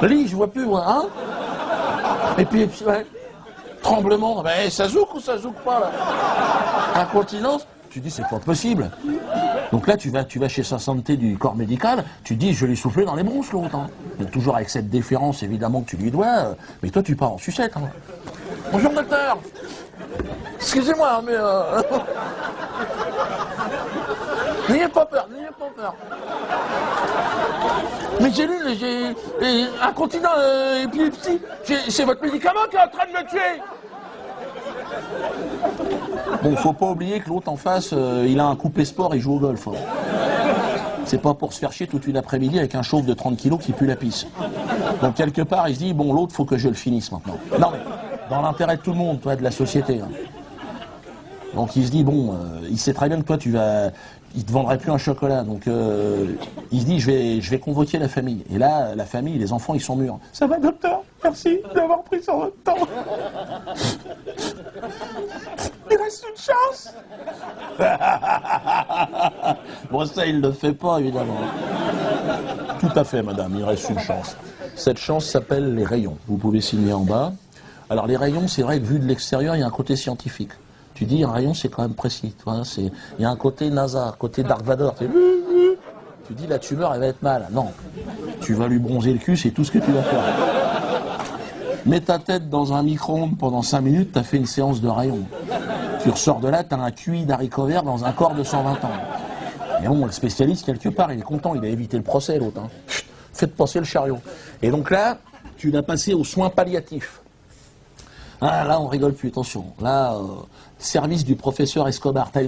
Lis, je vois plus, moi, hein? Et puis, ouais. Tremblement, ben, ça zouk ou ça zouk pas, là? Incontinence, tu dis, c'est pas possible. Donc là, tu vas chez sa santé du corps médical, tu dis, je vais lui souffler dans les bronches, l'autre. Hein. Toujours avec cette déférence, évidemment, que tu lui dois, mais toi, tu pars en sucette. Hein. Bonjour, docteur. Excusez-moi, mais... N'ayez pas peur, n'ayez pas peur. Mais j'ai incontinent, épilepsie. C'est votre médicament qui est en train de me tuer. Bon, faut pas oublier que l'autre en face, il a un coupé sport, il joue au golf. Hein. C'est pas pour se faire chier toute une après-midi avec un chauve de 30 kilos qui pue la pisse. Donc quelque part, il se dit, bon, l'autre, faut que je le finisse maintenant. Non mais, dans l'intérêt de tout le monde, toi, de la société. Hein. Donc il se dit, bon, il sait très bien que toi, il te vendrait plus un chocolat. Donc il se dit, je vais convoquer la famille. Et là, la famille, les enfants, ils sont mûrs. Ça va, docteur? Merci d'avoir pris sur votre temps. Il reste une chance. Bon, ça, il ne le fait pas, évidemment. Tout à fait, madame, il reste une chance. Cette chance s'appelle les rayons. Vous pouvez signer en bas. Alors, les rayons, c'est vrai que vu de l'extérieur, il y a un côté scientifique. Tu dis, un rayon, c'est quand même précis. Il y a un côté NASA, un côté Dark Vador. Tu dis, la tumeur, elle va être mal. Non. Tu vas lui bronzer le cul, c'est tout ce que tu vas faire. Mets ta tête dans un micro-ondes pendant 5 minutes, tu as fait une séance de rayons. Tu ressors de là, tu as un QI d'haricots verts dans un corps de 120 ans. Et bon, le spécialiste, quelque part, il est content, il a évité le procès, l'autre. Hein. Faites passer le chariot. Et donc là, tu l'as passé aux soins palliatifs. Ah, là, on rigole plus, attention. Là, service du professeur Escobar. T'as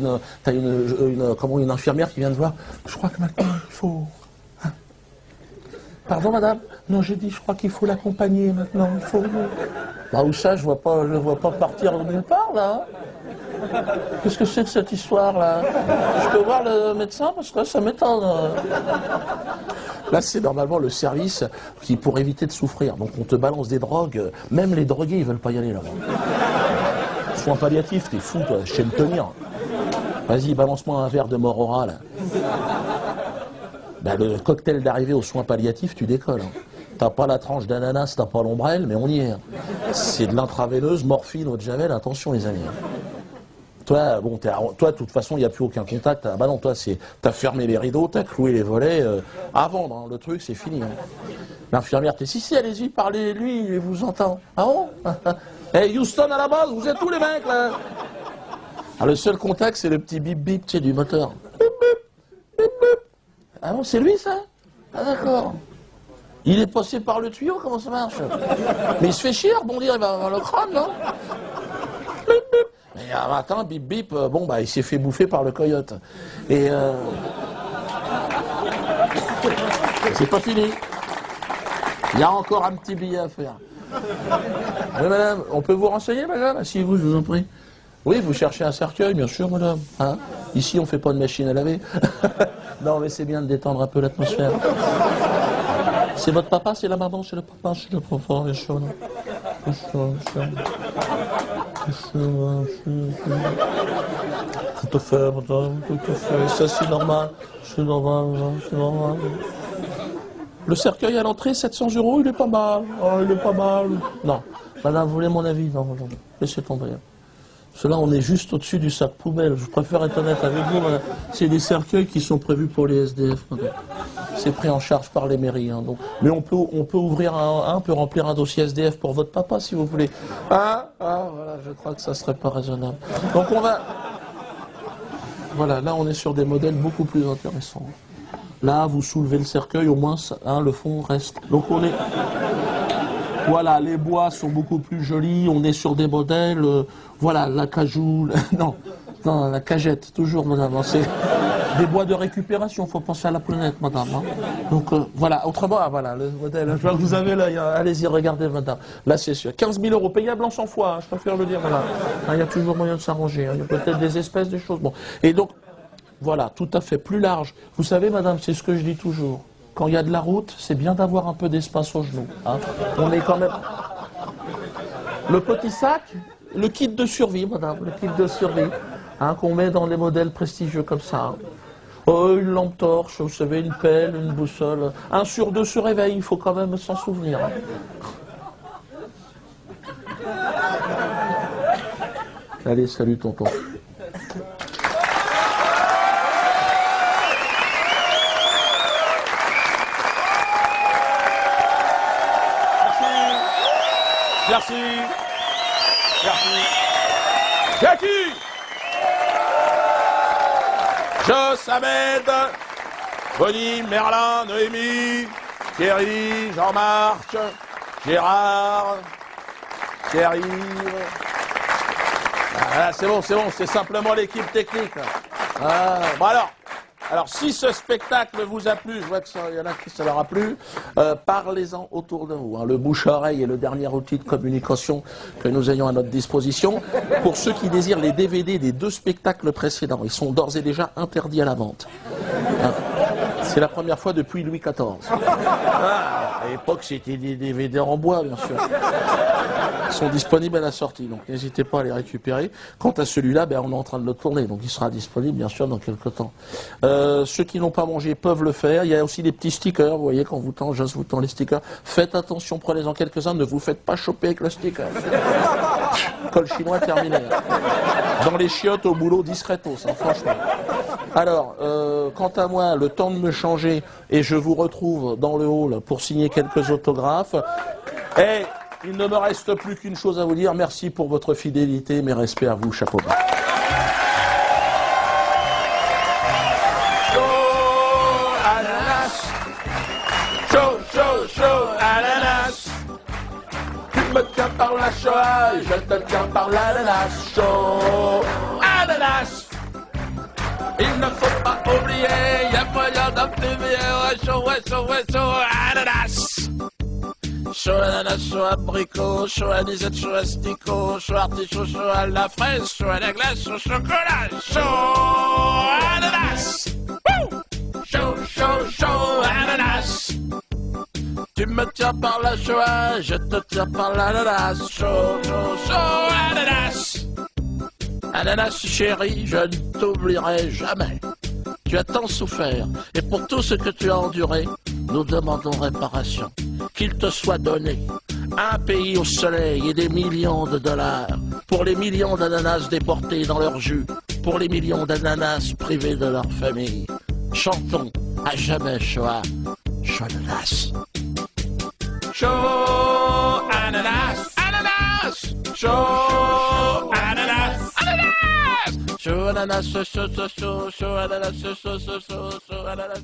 une infirmière qui vient te voir. Je crois que maintenant, il faut... Hein. Pardon, madame? Non, j'ai dit, je crois qu'il faut l'accompagner maintenant. Il faut... Bah, où ça, je vois pas partir de nulle part, là. Qu'est-ce que c'est que cette histoire-là? Je peux voir le médecin parce que ça m'étonne. Là, c'est normalement le service qui pour éviter de souffrir. Donc, on te balance des drogues. Même les drogués, ils veulent pas y aller là-bas. Soins palliatifs, t'es fou, toi. Je sais me tenir. Vas-y, balance-moi un verre de Morora, là. Ben, le cocktail d'arrivée aux soins palliatifs, tu décolles. Hein. T'as pas la tranche d'ananas, t'as pas l'ombrelle, mais on y est. Hein. C'est de l'intraveineuse, morphine, eau de javel. Attention, les amis. Toi, bon, toi, de toute façon, il n'y a plus aucun contact. Ah bah non, toi, t'as fermé les rideaux, t'as cloué les volets. À vendre, hein, le truc, c'est fini. Hein. L'infirmière, si, allez-y, parlez-lui, il vous entend. Ah bon? Hey, Houston, à la base, vous êtes tous les mecs, là. Ah, le seul contact, c'est le petit bip-bip, tu sais, du moteur. Bip-bip, bip-bip. Ah bon, c'est lui, ça? Ah d'accord. Il est passé par le tuyau, comment ça marche? Mais il se fait chier, rebondir, il va avoir le crâne, non? Et un matin, bip bip, bon bah il s'est fait bouffer par le coyote. Et c'est pas fini. Il y a encore un petit billet à faire. Oui madame, on peut vous renseigner madame? Si vous, je vous en prie. Oui, vous cherchez un cercueil, bien sûr madame. Hein, ici on fait pas de machine à laver. Non mais c'est bien de détendre un peu l'atmosphère. C'est votre papa, c'est la maman, c'est le papa, c'est le papa, bien sûr. Tout à fait, madame, tout à fait. Ça, c'est normal. C'est normal, madame, c'est normal. Le cercueil à l'entrée, 700 €, il est pas mal. Oh, il est pas mal. Non. Madame, vous voulez mon avis? Non, madame. Laissez tomber. Cela, on est juste au-dessus du sac poubelle. Je préfère être honnête avec vous, madame. C'est des cercueils qui sont prévus pour les SDF, madame. C'est pris en charge par les mairies. Hein, donc. Mais on peut ouvrir on peut remplir un dossier SDF pour votre papa, si vous voulez. Voilà, je crois que ça serait pas raisonnable. Donc on va... Voilà, là on est sur des modèles beaucoup plus intéressants. Là, vous soulevez le cercueil, au moins, le fond reste. Donc on est... Voilà, les bois sont beaucoup plus jolis, on est sur des modèles... voilà, la cajou... non, la cagette, toujours, madame. C'est des bois de récupération, il faut penser à la planète, madame. Hein. Donc, voilà, autrement, voilà, le modèle, je vois que vous avez l'œil, hein. Allez-y, regardez, madame. Là, c'est sûr. 15 000 € payable en 100 fois, hein, je préfère le dire, madame. Il y a toujours moyen de s'arranger, hein. Il y a peut-être des espèces, des choses. Bon. Et donc, voilà, tout à fait, plus large. Vous savez, madame, c'est ce que je dis toujours. Quand il y a de la route, c'est bien d'avoir un peu d'espace aux genoux. Hein. On est quand même... Le petit sac, le kit de survie, madame, le kit de survie, hein, qu'on met dans les modèles prestigieux comme ça. Oh, une lampe torche, vous savez, une pelle, une boussole. 1 sur 2 se réveille, il faut quand même s'en souvenir. Allez, salut tonton. Merci. Merci. Jackie. Joss, Ahmed, Bonnie, Merlin, Noémie, Thierry, Jean-Marc, Gérard, Thierry. Ah, c'est bon, c'est simplement l'équipe technique. Ah, bon alors, si ce spectacle vous a plu, je vois qu'il y en a qui ça leur a plu, parlez-en autour de vous. Hein. Le bouche-oreille est le dernier outil de communication que nous ayons à notre disposition. Pour ceux qui désirent les DVD des 2 spectacles précédents, ils sont d'ores et déjà interdits à la vente. Hein. C'est la première fois depuis Louis XIV. À l'époque, c'était des DVD en bois, bien sûr. Ils sont disponibles à la sortie, donc n'hésitez pas à les récupérer. Quant à celui-là, on est en train de le tourner, donc il sera disponible, bien sûr, dans quelques temps. Ceux qui n'ont pas mangé peuvent le faire. Il y a aussi des petits stickers, vous voyez, quand vous tend, Joss vous tend les stickers. Faites attention, prenez-en quelques-uns, ne vous faites pas choper avec le sticker. Col chinois terminé. Dans les chiottes, au boulot, discretos, hein, franchement. Alors, quant à moi, le temps de me changer, et je vous retrouve dans le hall pour signer quelques autographes. Et il ne me reste plus qu'une chose à vous dire. Merci pour votre fidélité, mes respects à vous, chapeau bas. Chaud, ananas. Tu me tiens par la Shoah, je te tiens par l'ananas. Chaud, ananas. Il ne faut pas oublier, il y a moyen d'obtenir chaud, ananas. Chaud ananas, chaud abricot, chaud anisette, chaud asticot, chaud artichaut, chaud à la fraise, chaud à la glace, chaud chocolat, chaud ananas. Chaud ananas. Tu me tiens par la Shoah, je te tiens par l'ananas. Chaud ananas. Ananas chéri, je ne t'oublierai jamais. Tu as tant souffert, et pour tout ce que tu as enduré, nous demandons réparation. Qu'il te soit donné un pays au soleil et des millions de $, pour les millions d'ananas déportés dans leur jus, pour les millions d'ananas privés de leur famille. Chantons à jamais Shoah, Shoah ananas. Chaud ananas, ananas, chaud ananas, ananas, chaud ananas, chaud ananas, chaud ananas.